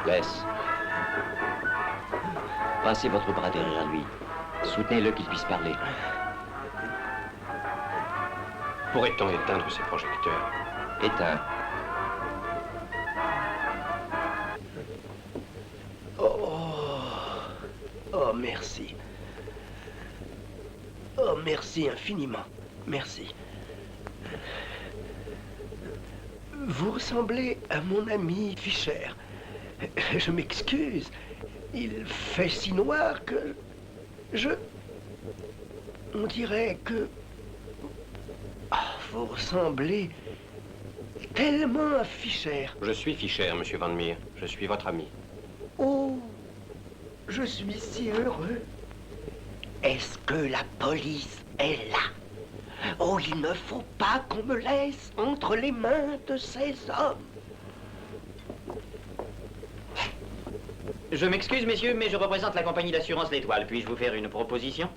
Laisse. Passez votre bras derrière lui. Soutenez-le qu'il puisse parler. Pourrait-on éteindre ces projecteurs? Éteint. Oh, merci. Oh, merci infiniment. Merci. Vous ressemblez à mon ami Fischer. Je m'excuse. Il fait si noir que on dirait que... vous ressemblez tellement à Fischer. Je suis Fischer, monsieur Van Meer. Je suis votre ami. Oh, je suis si heureux. Est-ce que la police est là? Oh, il ne faut pas qu'on me laisse entre les mains de ces hommes. Je m'excuse, messieurs, mais je représente la compagnie d'assurance L'Étoile. Puis-je vous faire une proposition?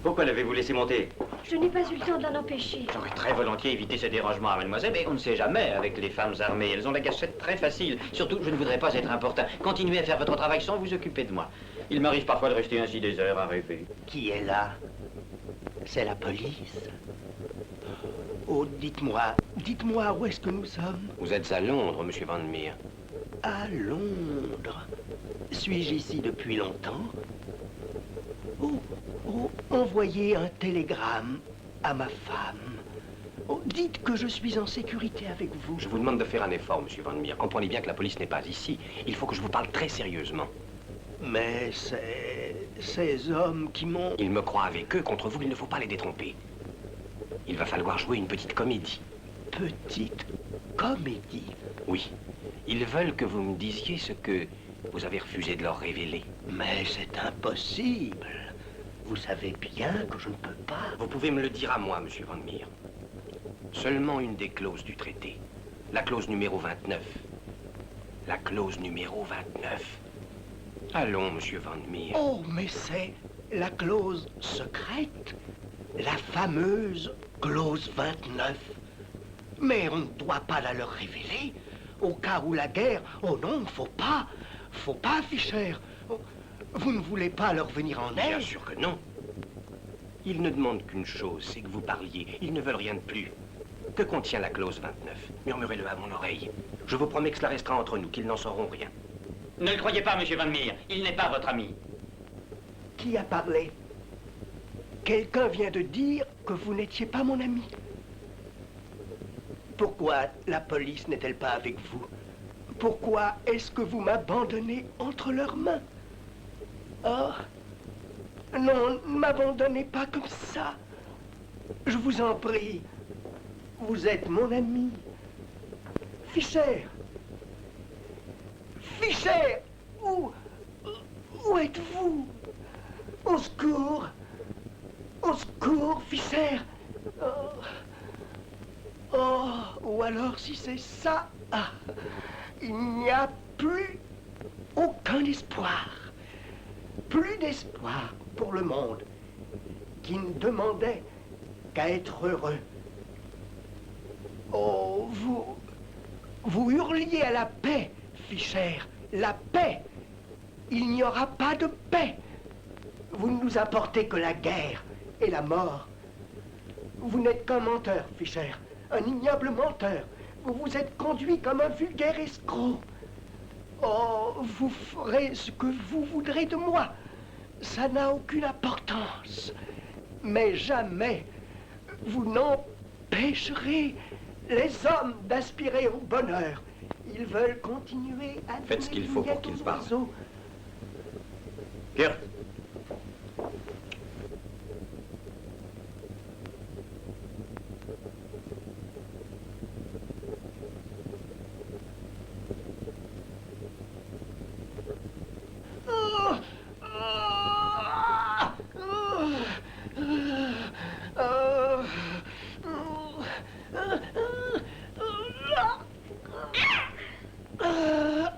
Pourquoi l'avez-vous laissé monter? Je n'ai pas eu le temps de l'en empêcher. J'aurais très volontiers évité ce dérangement à mademoiselle, mais on ne sait jamais avec les femmes armées. Elles ont la gâchette très facile. Surtout, je ne voudrais pas être importun. Continuez à faire votre travail sans vous occuper de moi. Il m'arrive parfois de rester ainsi des heures à rêver. Qui est là? C'est la police. Oh, dites-moi où est-ce que nous sommes? Vous êtes à Londres, monsieur Van Meer. À Londres. Suis-je ici depuis longtemps? Oh, envoyez un télégramme à ma femme. Oh, dites que je suis en sécurité avec vous. Je vous demande de faire un effort, monsieur Van Meer. Comprenez bien que la police n'est pas ici. Il faut que je vous parle très sérieusement. Mais ces hommes qui m'ont... Ils me croient avec eux. Contre vous, il ne faut pas les détromper. Il va falloir jouer une petite comédie. Petite comédie? Oui. Ils veulent que vous me disiez ce que vous avez refusé de leur révéler. Mais c'est impossible. Vous savez bien que je ne peux pas. Vous pouvez me le dire à moi, monsieur Van Meer. Seulement une des clauses du traité. La clause numéro 29. La clause numéro 29. Allons, monsieur Van Meer. Oh, mais c'est la clause secrète. La fameuse clause 29. Mais on ne doit pas la leur révéler. Au cas où la guerre... Oh non, faut pas. Faut pas, Fischer. Oh, vous ne voulez pas leur venir en aide? Bien sûr que non. Ils ne demandent qu'une chose, c'est que vous parliez. Ils ne veulent rien de plus. Que contient la clause 29? Murmurez-le à mon oreille. Je vous promets que cela restera entre nous, qu'ils n'en sauront rien. Ne le croyez pas, monsieur Van Meer. Il n'est pas votre ami. Qui a parlé? Quelqu'un vient de dire que vous n'étiez pas mon ami. Pourquoi la police n'est-elle pas avec vous? Pourquoi est-ce que vous m'abandonnez entre leurs mains? Oh, non, ne m'abandonnez pas comme ça. Je vous en prie. Vous êtes mon ami. Fischer. Fischer, où êtes-vous? Au secours. Au secours, Fischer. Oh, ou alors si c'est ça, il n'y a plus aucun espoir. Plus d'espoir pour le monde qui ne demandait qu'à être heureux. Oh, vous hurliez à la paix, Fischer, la paix. il n'y aura pas de paix. Vous ne nous apportez que la guerre et la mort. Vous n'êtes qu'un menteur, Fischer, un ignoble menteur. Vous vous êtes conduit comme un vulgaire escroc. Oh, vous ferez ce que vous voudrez de moi. Ça n'a aucune importance. Mais jamais vous n'empêcherez les hommes d'aspirer au bonheur. Ils veulent continuer à... Faites ce qu'il faut pour qu'ils parlent. Pierre.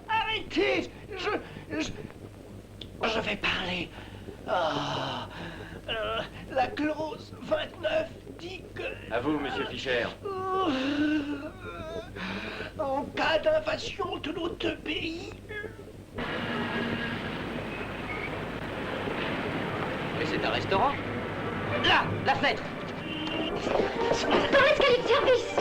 Arrêtez! Je vais parler. La clause 29 dit que... À vous, monsieur Fischer. En cas d'invasion de notre pays... Mais c'est un restaurant. Là, la fenêtre. Par l'escalier de service.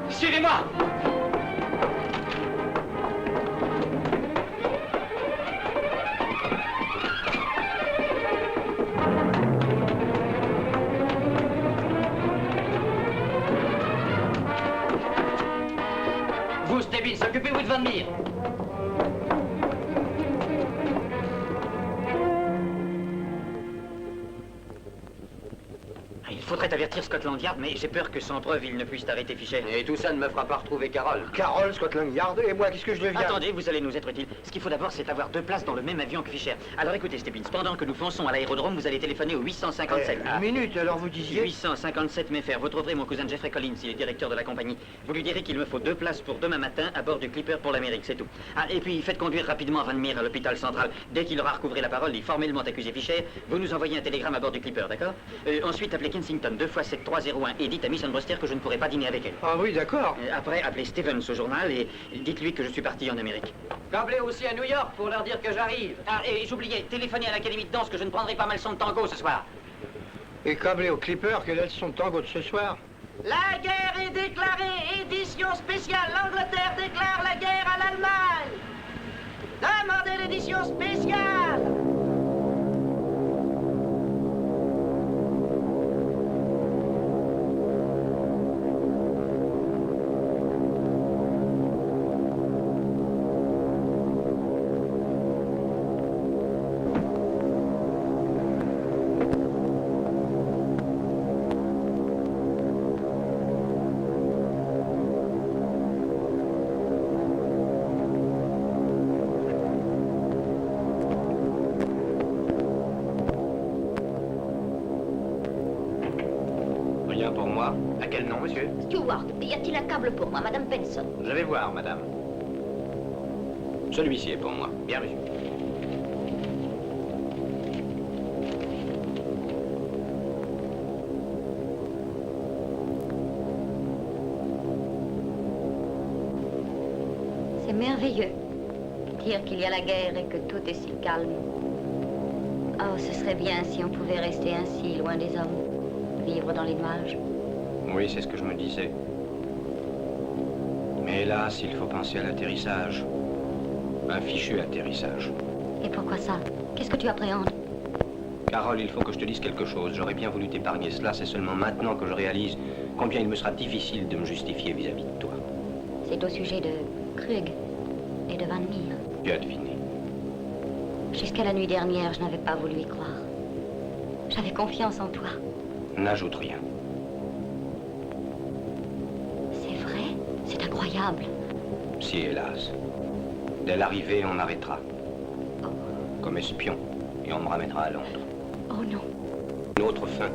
Suivez-moi. Vous, Stebbins, occupez-vous de Van Meer. Il faudrait avertir Scotland Yard, mais j'ai peur que sans preuve, il ne puisse arrêter Fischer. Et tout ça ne me fera pas retrouver Carole. Carole, Scotland Yard, et moi, qu'est-ce que je deviens? Attendez, vous allez nous être utile. Ce qu'il faut d'abord, c'est avoir 2 places dans le même avion que Fischer. Alors écoutez, Stebbins, pendant que nous fonçons à l'aérodrome, vous allez téléphoner au 857. Une minute, alors vous disiez... 857 Mayfair. Vous trouverez mon cousin Jeffrey Collins, il est directeur de la compagnie. Vous lui direz qu'il me faut 2 places pour demain matin à bord du Clipper pour l'Amérique, c'est tout. Ah, et puis faites conduire rapidement Van Meer à l'hôpital central. Dès qu'il aura recouvré la parole et formellement accusé Fischer, vous nous envoyez un télégramme à bord du Clipper, d'accord? Ensuite, appelez Kensington 2x7301 et dites à Miss Unbruster que je ne pourrai pas dîner avec elle. Ah oui, d'accord. Après, appelez Stevens au journal et dites-lui que je suis parti en Amérique. Câblez aussi à New York pour leur dire que j'arrive. Ah, et j'oubliais, téléphonez à l'Académie de danse que je ne prendrai pas ma leçon de tango ce soir. Et câblé au Clipper, quelle est son tango de ce soir? La guerre est déclarée, édition spéciale. L'Angleterre déclare la guerre à l'Allemagne. Demandez l'édition spéciale. Rien pour moi? À quel nom, monsieur? Stewart, y a-t-il un câble pour moi, Madame Benson? Je vais voir, madame. Celui-ci est pour moi. Bien, monsieur. C'est merveilleux. Dire qu'il y a la guerre et que tout est si calme. Oh, ce serait bien si on pouvait rester ainsi, loin des hommes. Vivre dans les nuages. Oui, c'est ce que je me disais. Mais hélas, il faut penser à l'atterrissage. Un fichu atterrissage. Et pourquoi ça? Qu'est-ce que tu appréhendes? Carole, il faut que je te dise quelque chose. J'aurais bien voulu t'épargner cela. C'est seulement maintenant que je réalise combien il me sera difficile de me justifier vis-à-vis de toi. C'est au sujet de Krug et de Van Meer. Tu as deviné. Jusqu'à la nuit dernière, je n'avais pas voulu y croire. J'avais confiance en toi. N'ajoute rien. C'est vrai? C'est incroyable. Si, hélas. Dès l'arrivée, on m'arrêtera. Comme espion. Et on me ramènera à Londres. Oh non. Une autre fin.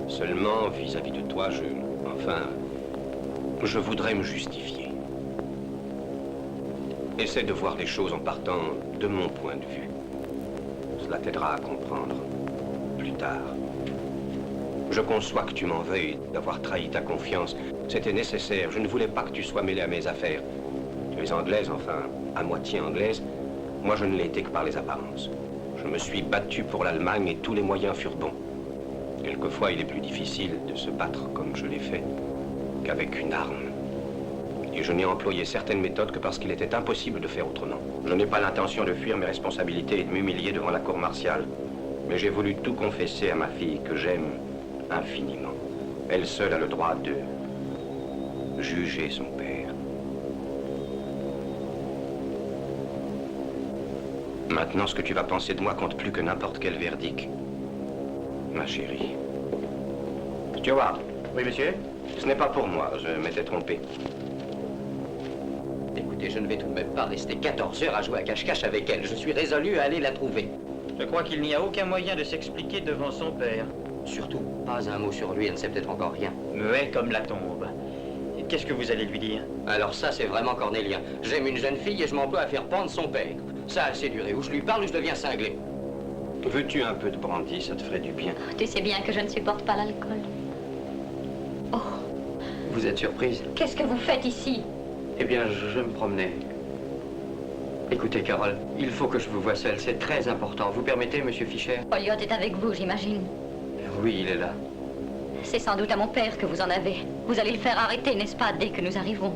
Seulement, vis-à-vis de toi, je voudrais me justifier. Essaie de voir les choses en partant de mon point de vue. Cela t'aidera à comprendre plus tard. Je conçois que tu m'en veuilles d'avoir trahi ta confiance. C'était nécessaire. Je ne voulais pas que tu sois mêlée à mes affaires. Tu es anglaise, enfin, à moitié anglaise. Moi, je ne l'ai été que par les apparences. Je me suis battu pour l'Allemagne et tous les moyens furent bons. Quelquefois, il est plus difficile de se battre comme je l'ai fait qu'avec une arme. Et je n'ai employé certaines méthodes que parce qu'il était impossible de faire autrement. Je n'ai pas l'intention de fuir mes responsabilités et de m'humilier devant la cour martiale. Mais j'ai voulu tout confesser à ma fille que j'aime infiniment. Elle seule a le droit de juger son père. Maintenant, ce que tu vas penser de moi compte plus que n'importe quel verdict. Ma chérie. Stewart. Oui, monsieur? Ce n'est pas pour moi, je m'étais trompé. Écoutez, je ne vais tout de même pas rester 14 heures à jouer à cache-cache avec elle. Je suis résolu à aller la trouver. Je crois qu'il n'y a aucun moyen de s'expliquer devant son père. Surtout, pas un mot sur lui, elle ne sait peut-être encore rien. Muet comme la tombe. Qu'est-ce que vous allez lui dire? Alors ça, c'est vraiment cornélien. J'aime une jeune fille et je m'emploie à faire pendre son père. Ça a assez duré. Où je lui parle, je deviens cinglé. Veux-tu un peu de brandy? Ça te ferait du bien. Tu sais bien que je ne supporte pas l'alcool. Oh, Vous êtes surprise? qu'est-ce que vous faites ici? Eh bien, je me promenais. Écoutez, Carole, il faut que je vous voie seul. C'est très important. Vous permettez, monsieur Fischer? Elliot est avec vous, j'imagine. Oui, il est là. C'est sans doute à mon père que vous en avez. Vous allez le faire arrêter, n'est-ce pas, dès que nous arrivons?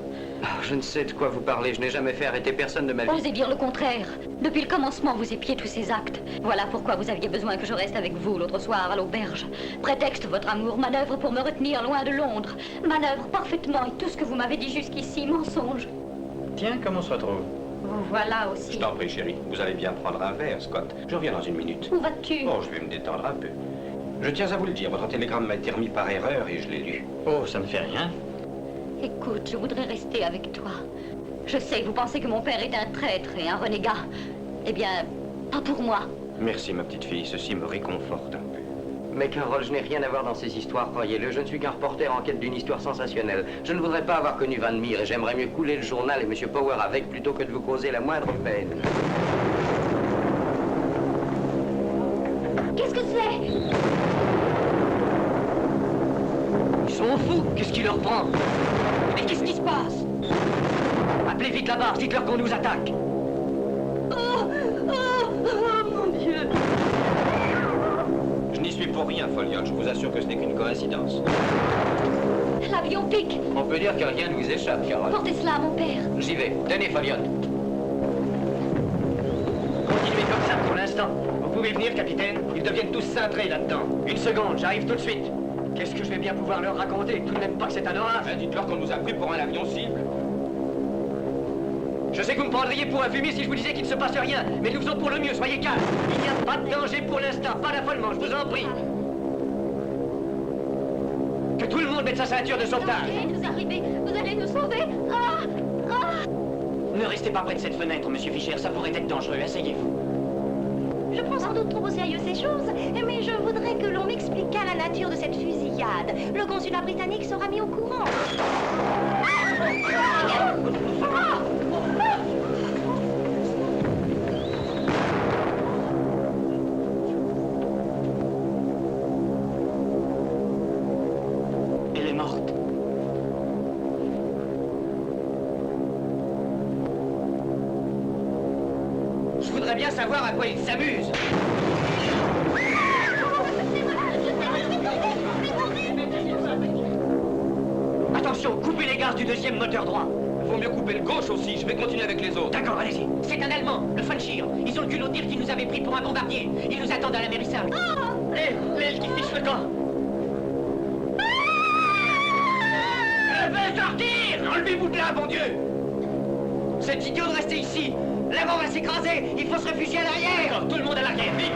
Je ne sais de quoi vous parlez. Je n'ai jamais fait arrêter personne de ma vie. Osez dire le contraire. Depuis le commencement, vous épiez tous ces actes. Voilà pourquoi vous aviez besoin que je reste avec vous l'autre soir à l'auberge. Prétexte votre amour, manœuvre pour me retenir loin de Londres. Manœuvre parfaitement et tout ce que vous m'avez dit jusqu'ici, mensonge. Tiens, comment on se retrouve? Vous voilà aussi. Je t'en prie, chérie. Vous allez bien prendre un verre, Scott. Je reviens dans une minute. Où vas-tu? Oh, je vais me détendre un peu. Je tiens à vous le dire, votre télégramme m'a été remis par erreur et je l'ai lu. Oh, ça ne fait rien. Écoute, je voudrais rester avec toi. Je sais que vous pensez que mon père est un traître et un renégat. Eh bien, pas pour moi. Merci, ma petite fille. Ceci me réconforte un peu. Mais Carole, je n'ai rien à voir dans ces histoires, croyez-le. Je ne suis qu'un reporter en quête d'une histoire sensationnelle. Je ne voudrais pas avoir connu Van Meer et j'aimerais mieux couler le journal et M. Power avec plutôt que de vous causer la moindre peine. Qu'est-ce que c'est? Ils sont fous. Qu'est-ce qui leur prend? Mais qu'est-ce qui se passe? Appelez vite la barge, dites-leur qu'on nous attaque. Mon Dieu! Je n'y suis pour rien, Folliot. Je vous assure que ce n'est qu'une coïncidence. L'avion pique. On peut dire que rien ne vous échappe, Carole. Portez cela à mon père. J'y vais. Tenez, Folliot. Continuez comme ça pour l'instant. Vous pouvez venir, capitaine. Ils deviennent tous cintrés là-dedans. Une seconde, j'arrive tout de suite. Qu'est-ce que je vais bien pouvoir leur raconter? Tout de même pas que c'est un orage. Dites-leur qu'on nous a pris pour un avion cible. Je sais que vous me prendriez pour un fumier si je vous disais qu'il ne se passe rien, mais nous faisons pour le mieux, soyez calmes. Il n'y a pas de danger pour l'instant, pas d'affolement, je vous en prie. Que tout le monde mette sa ceinture de sauvetage. Vous allez nous sauver. Ne restez pas près de cette fenêtre, monsieur Fischer, ça pourrait être dangereux. Asseyez-vous. Je prends sans doute trop au sérieux ces choses, mais je voudrais que l'on m'expliquât la nature de cette fusillade. Le consulat britannique sera mis au courant. Elle est morte. Je voudrais bien savoir à quoi ils s'amusent. Attention, coupez les gaz du deuxième moteur droit. Faut mieux couper le gauche aussi. Je vais continuer avec les autres. D'accord, allez-y. C'est un Allemand, le Funchir. Ils ont le culot de dire qu'ils nous avaient pris pour un bombardier. Ils nous attendent à la Mérissade. L'aile qui fiche le camp. Elle veut sortir! Enlevez-vous de là, bon Dieu! C'est idiot de rester ici. L'avant va s'écraser. Il faut se réfugier à l'arrière. Tout le monde à l'arrière, vite!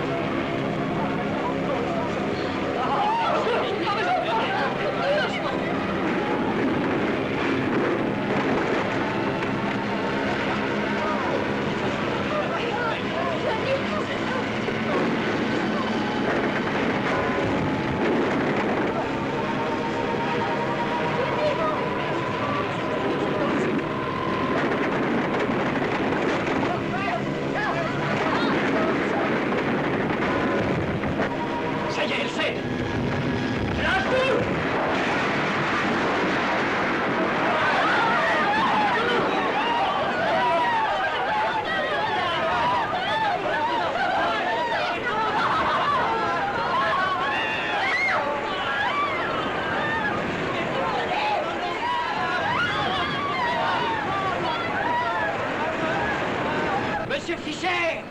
monsieur Fischer!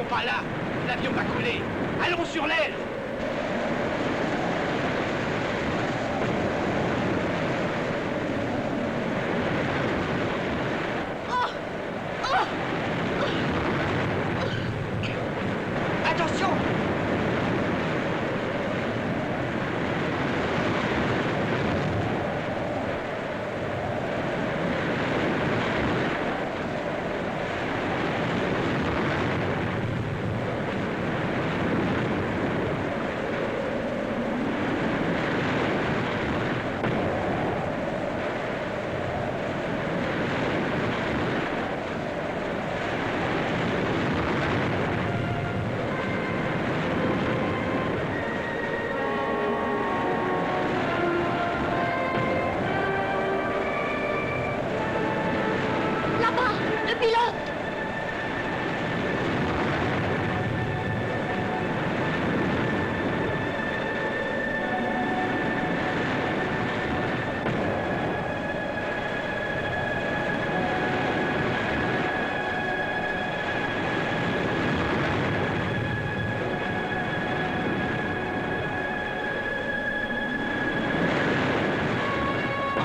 Pas là. L'avion va couler. Allons sur l'aile. Attention!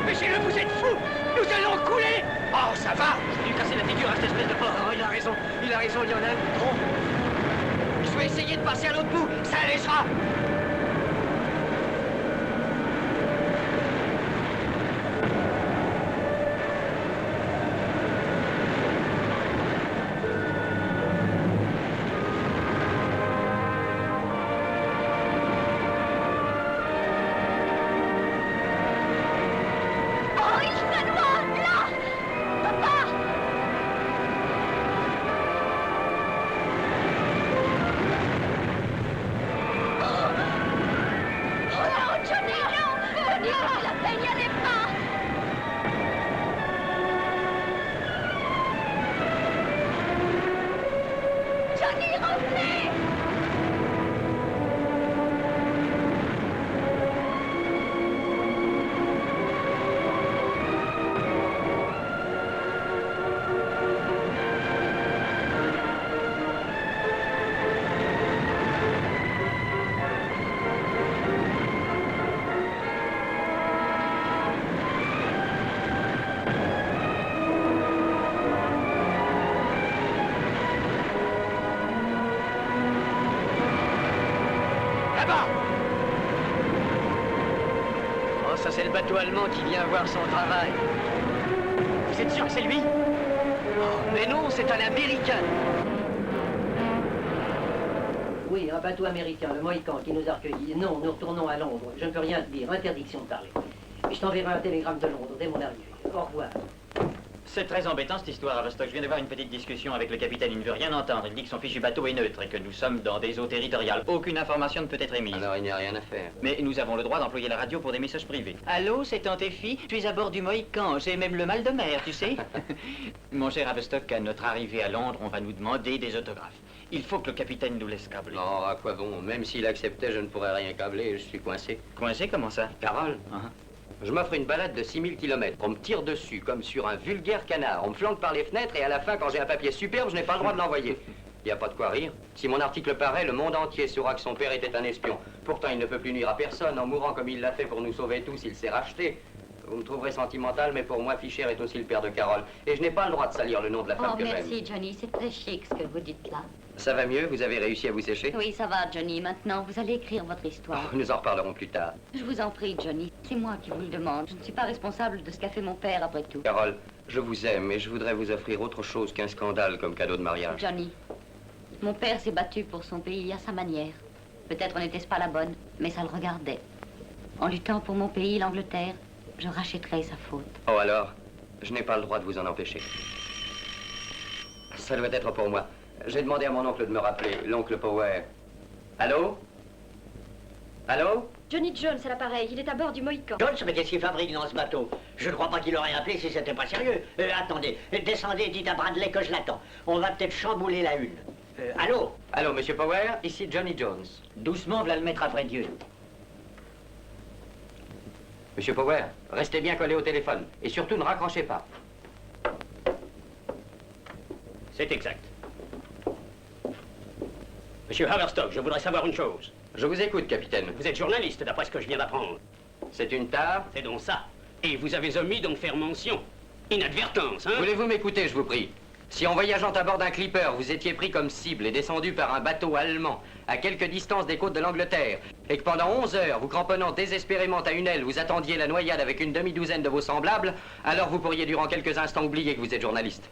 Empêchez-le, vous êtes fous! Nous allons couler! Oh, ça va! Je vais lui casser la figure à cette espèce de porc. Oh, il a raison, il a raison, il y en a un trop. Je vais essayer de passer à l'autre bout, ça allégera! Oh, ça c'est le bateau allemand qui vient voir son travail. Vous êtes sûr que c'est lui? Oh, mais non, c'est un Américain. Oui, un bateau américain, le Mohican, qui nous a recueillis. Non, nous retournons à Londres. Je ne peux rien te dire. Interdiction de parler. Je t'enverrai un télégramme de Londres dès mon arrivée. Au revoir. C'est très embêtant cette histoire, Vostok. Je viens d'avoir une petite discussion avec le capitaine. Il ne veut rien entendre. Il dit que son fichu bateau est neutre et que nous sommes dans des eaux territoriales. Aucune information ne peut être émise. Alors il n'y a rien à faire. Mais nous avons le droit d'employer la radio pour des messages privés. Allô, c'est Tante Effie. Je suis à bord du Mohican. J'ai même le mal de mer, tu sais. Mon cher Vostok, à notre arrivée à Londres, on va nous demander des autographes. Il faut que le capitaine nous laisse câbler. Non, à quoi bon? Même s'il acceptait, je ne pourrais rien câbler. Je suis coincé. Coincé, comment ça? Carole, je m'offre une balade de 6000 km. On me tire dessus comme sur un vulgaire canard. On me flanque par les fenêtres et à la fin, quand j'ai un papier superbe, je n'ai pas le droit de l'envoyer. Il n'y a pas de quoi rire. Si mon article paraît, le monde entier saura que son père était un espion. Pourtant, il ne peut plus nuire à personne. En mourant comme il l'a fait pour nous sauver tous, il s'est racheté. Vous me trouverez sentimental, mais pour moi, Fischer est aussi le père de Carole. Et je n'ai pas le droit de salir le nom de la femme que j'aime. Merci, Johnny. C'est très chic ce que vous dites là. Ça va mieux? Vous avez réussi à vous sécher? Oui, ça va, Johnny. Maintenant, vous allez écrire votre histoire. Oh, nous en reparlerons plus tard. Je vous en prie, Johnny. C'est moi qui vous le demande. Je ne suis pas responsable de ce qu'a fait mon père, après tout. Carole, je vous aime et je voudrais vous offrir autre chose qu'un scandale comme cadeau de mariage. Johnny, mon père s'est battu pour son pays à sa manière. Peut-être n'était-ce pas la bonne, mais ça le regardait. En luttant pour mon pays, l'Angleterre, je rachèterai sa faute. Oh alors, je n'ai pas le droit de vous en empêcher. Ça doit être pour moi. J'ai demandé à mon oncle de me rappeler, l'oncle Power. Allô? Allô? Johnny Jones à l'appareil, il est à bord du Mohican. Jones, mais qu'est-ce qu'il fabrique dans ce bateau? Je ne crois pas qu'il aurait appelé si c'était pas sérieux. Attendez, descendez, dites à Bradley que je l'attends. On va peut-être chambouler la une. Allô? Allô, monsieur Power, ici Johnny Jones. Doucement, voilà le mettre après Dieu. Monsieur Power, restez bien collé au téléphone. Et surtout, ne raccrochez pas. C'est exact. Monsieur Haverstock, je voudrais savoir une chose. Je vous écoute, capitaine. Vous êtes journaliste, d'après ce que je viens d'apprendre. C'est une tare? C'est donc ça. Et vous avez omis d'en faire mention. Inadvertance, hein? Voulez-vous m'écouter, je vous prie? Si en voyageant à bord d'un clipper, vous étiez pris comme cible et descendu par un bateau allemand à quelque distance des côtes de l'Angleterre, et que pendant 11 heures, vous cramponnant désespérément à une aile, vous attendiez la noyade avec une demi-douzaine de vos semblables, alors vous pourriez durant quelques instants oublier que vous êtes journaliste.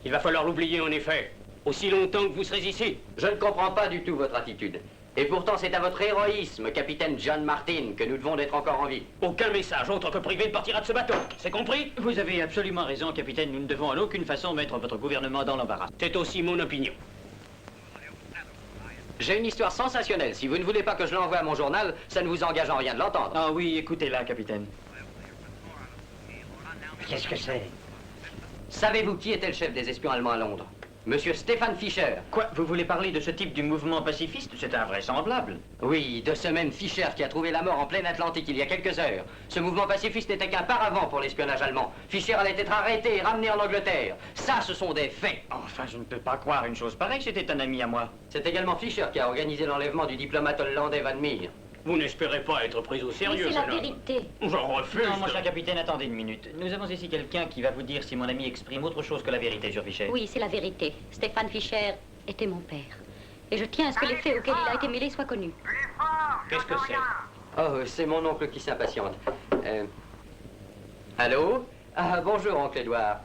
Il va falloir l'oublier, en effet. Aussi longtemps que vous serez ici. Je ne comprends pas du tout votre attitude. Et pourtant, c'est à votre héroïsme, capitaine John Martin, que nous devons d'être encore en vie. Aucun message autre que privé ne partira de ce bateau. C'est compris? Vous avez absolument raison, capitaine. Nous ne devons en aucune façon mettre votre gouvernement dans l'embarras. C'est aussi mon opinion. J'ai une histoire sensationnelle. Si vous ne voulez pas que je l'envoie à mon journal, ça ne vous engage en rien de l'entendre. Ah oui, écoutez-la, capitaine. Qu'est-ce que c'est? Savez-vous qui était le chef des espions allemands à Londres? Monsieur Stéphane Fischer. Quoi? Vous voulez parler de ce type du mouvement pacifiste? C'est invraisemblable. Oui, de ce même Fischer qui a trouvé la mort en pleine Atlantique il y a quelques heures. Ce mouvement pacifiste n'était qu'un paravent pour l'espionnage allemand. Fischer allait être arrêté et ramené en Angleterre. Ça, ce sont des faits. Enfin, je ne peux pas croire une chose pareille. C'était un ami à moi. C'est également Fischer qui a organisé l'enlèvement du diplomate hollandais Van Meer. Vous n'espérez pas être pris au sérieux, c'est la vérité. J'en refuse. Non, mon cher capitaine, attendez une minute. Nous avons ici quelqu'un qui va vous dire si mon ami exprime autre chose que la vérité sur Fischer. Oui, c'est la vérité. Stéphane Fischer était mon père. Et je tiens à ce que les faits auxquels il a été mêlé soient connus. Qu'est-ce que c'est? Oh, c'est mon oncle qui s'impatiente. Allô? Ah, bonjour, oncle Édouard.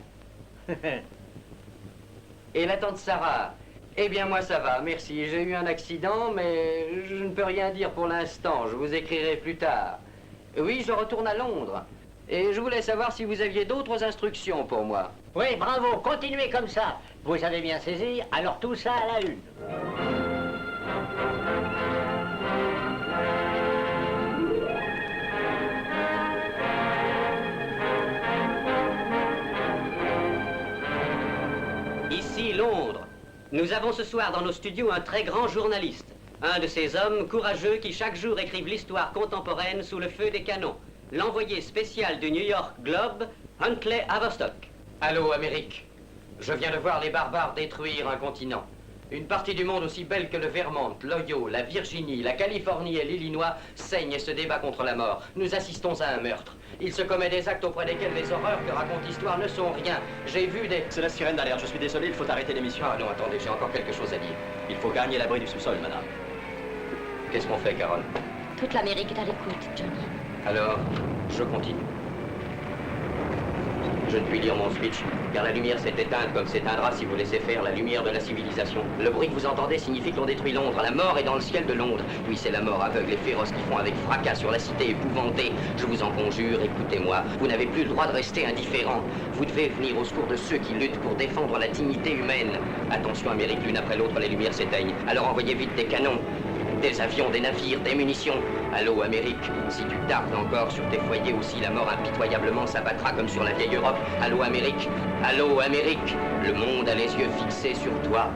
Et la tante Sarah? Eh bien, moi, ça va, merci. J'ai eu un accident, mais je ne peux rien dire pour l'instant. Je vous écrirai plus tard. Oui, je retourne à Londres. Et je voulais savoir si vous aviez d'autres instructions pour moi. Oui, bravo, continuez comme ça. Vous avez bien saisi, alors tout ça à la une. Ici, Londres. Nous avons ce soir dans nos studios un très grand journaliste. Un de ces hommes courageux qui chaque jour écrivent l'histoire contemporaine sous le feu des canons. L'envoyé spécial du New York Globe, Huntley Haverstock. Allô, Amérique. Je viens de voir les barbares détruire un continent. Une partie du monde aussi belle que le Vermont, l'Ohio, la Virginie, la Californie et l'Illinois saigne et se débat contre la mort. Nous assistons à un meurtre. Il se commet des actes auprès desquels les horreurs que raconte l'histoire ne sont rien. J'ai vu des... C'est la sirène d'alerte, je suis désolé, il faut arrêter l'émission. Ah non, attendez, j'ai encore quelque chose à dire. Il faut gagner l'abri du sous-sol, madame. Qu'est-ce qu'on fait, Carole? Toute l'Amérique est à l'écoute, Johnny. Alors, je continue. Je ne puis lire mon speech, car la lumière s'est éteinte comme s'éteindra si vous laissez faire la lumière de la civilisation. Le bruit que vous entendez signifie que l'on détruit Londres. La mort est dans le ciel de Londres. Oui, c'est la mort aveugle et féroce qui font avec fracas sur la cité épouvantée. Je vous en conjure, écoutez-moi. Vous n'avez plus le droit de rester indifférent. Vous devez venir au secours de ceux qui luttent pour défendre la dignité humaine. Attention, Amérique, l'une après l'autre, les lumières s'éteignent. Alors envoyez vite des canons, des avions, des navires, des munitions. Allô, Amérique, si tu tardes encore sur tes foyers ou si la mort impitoyablement s'abattra comme sur la vieille Europe. Allô, Amérique. Allô, Amérique. Le monde a les yeux fixés sur toi.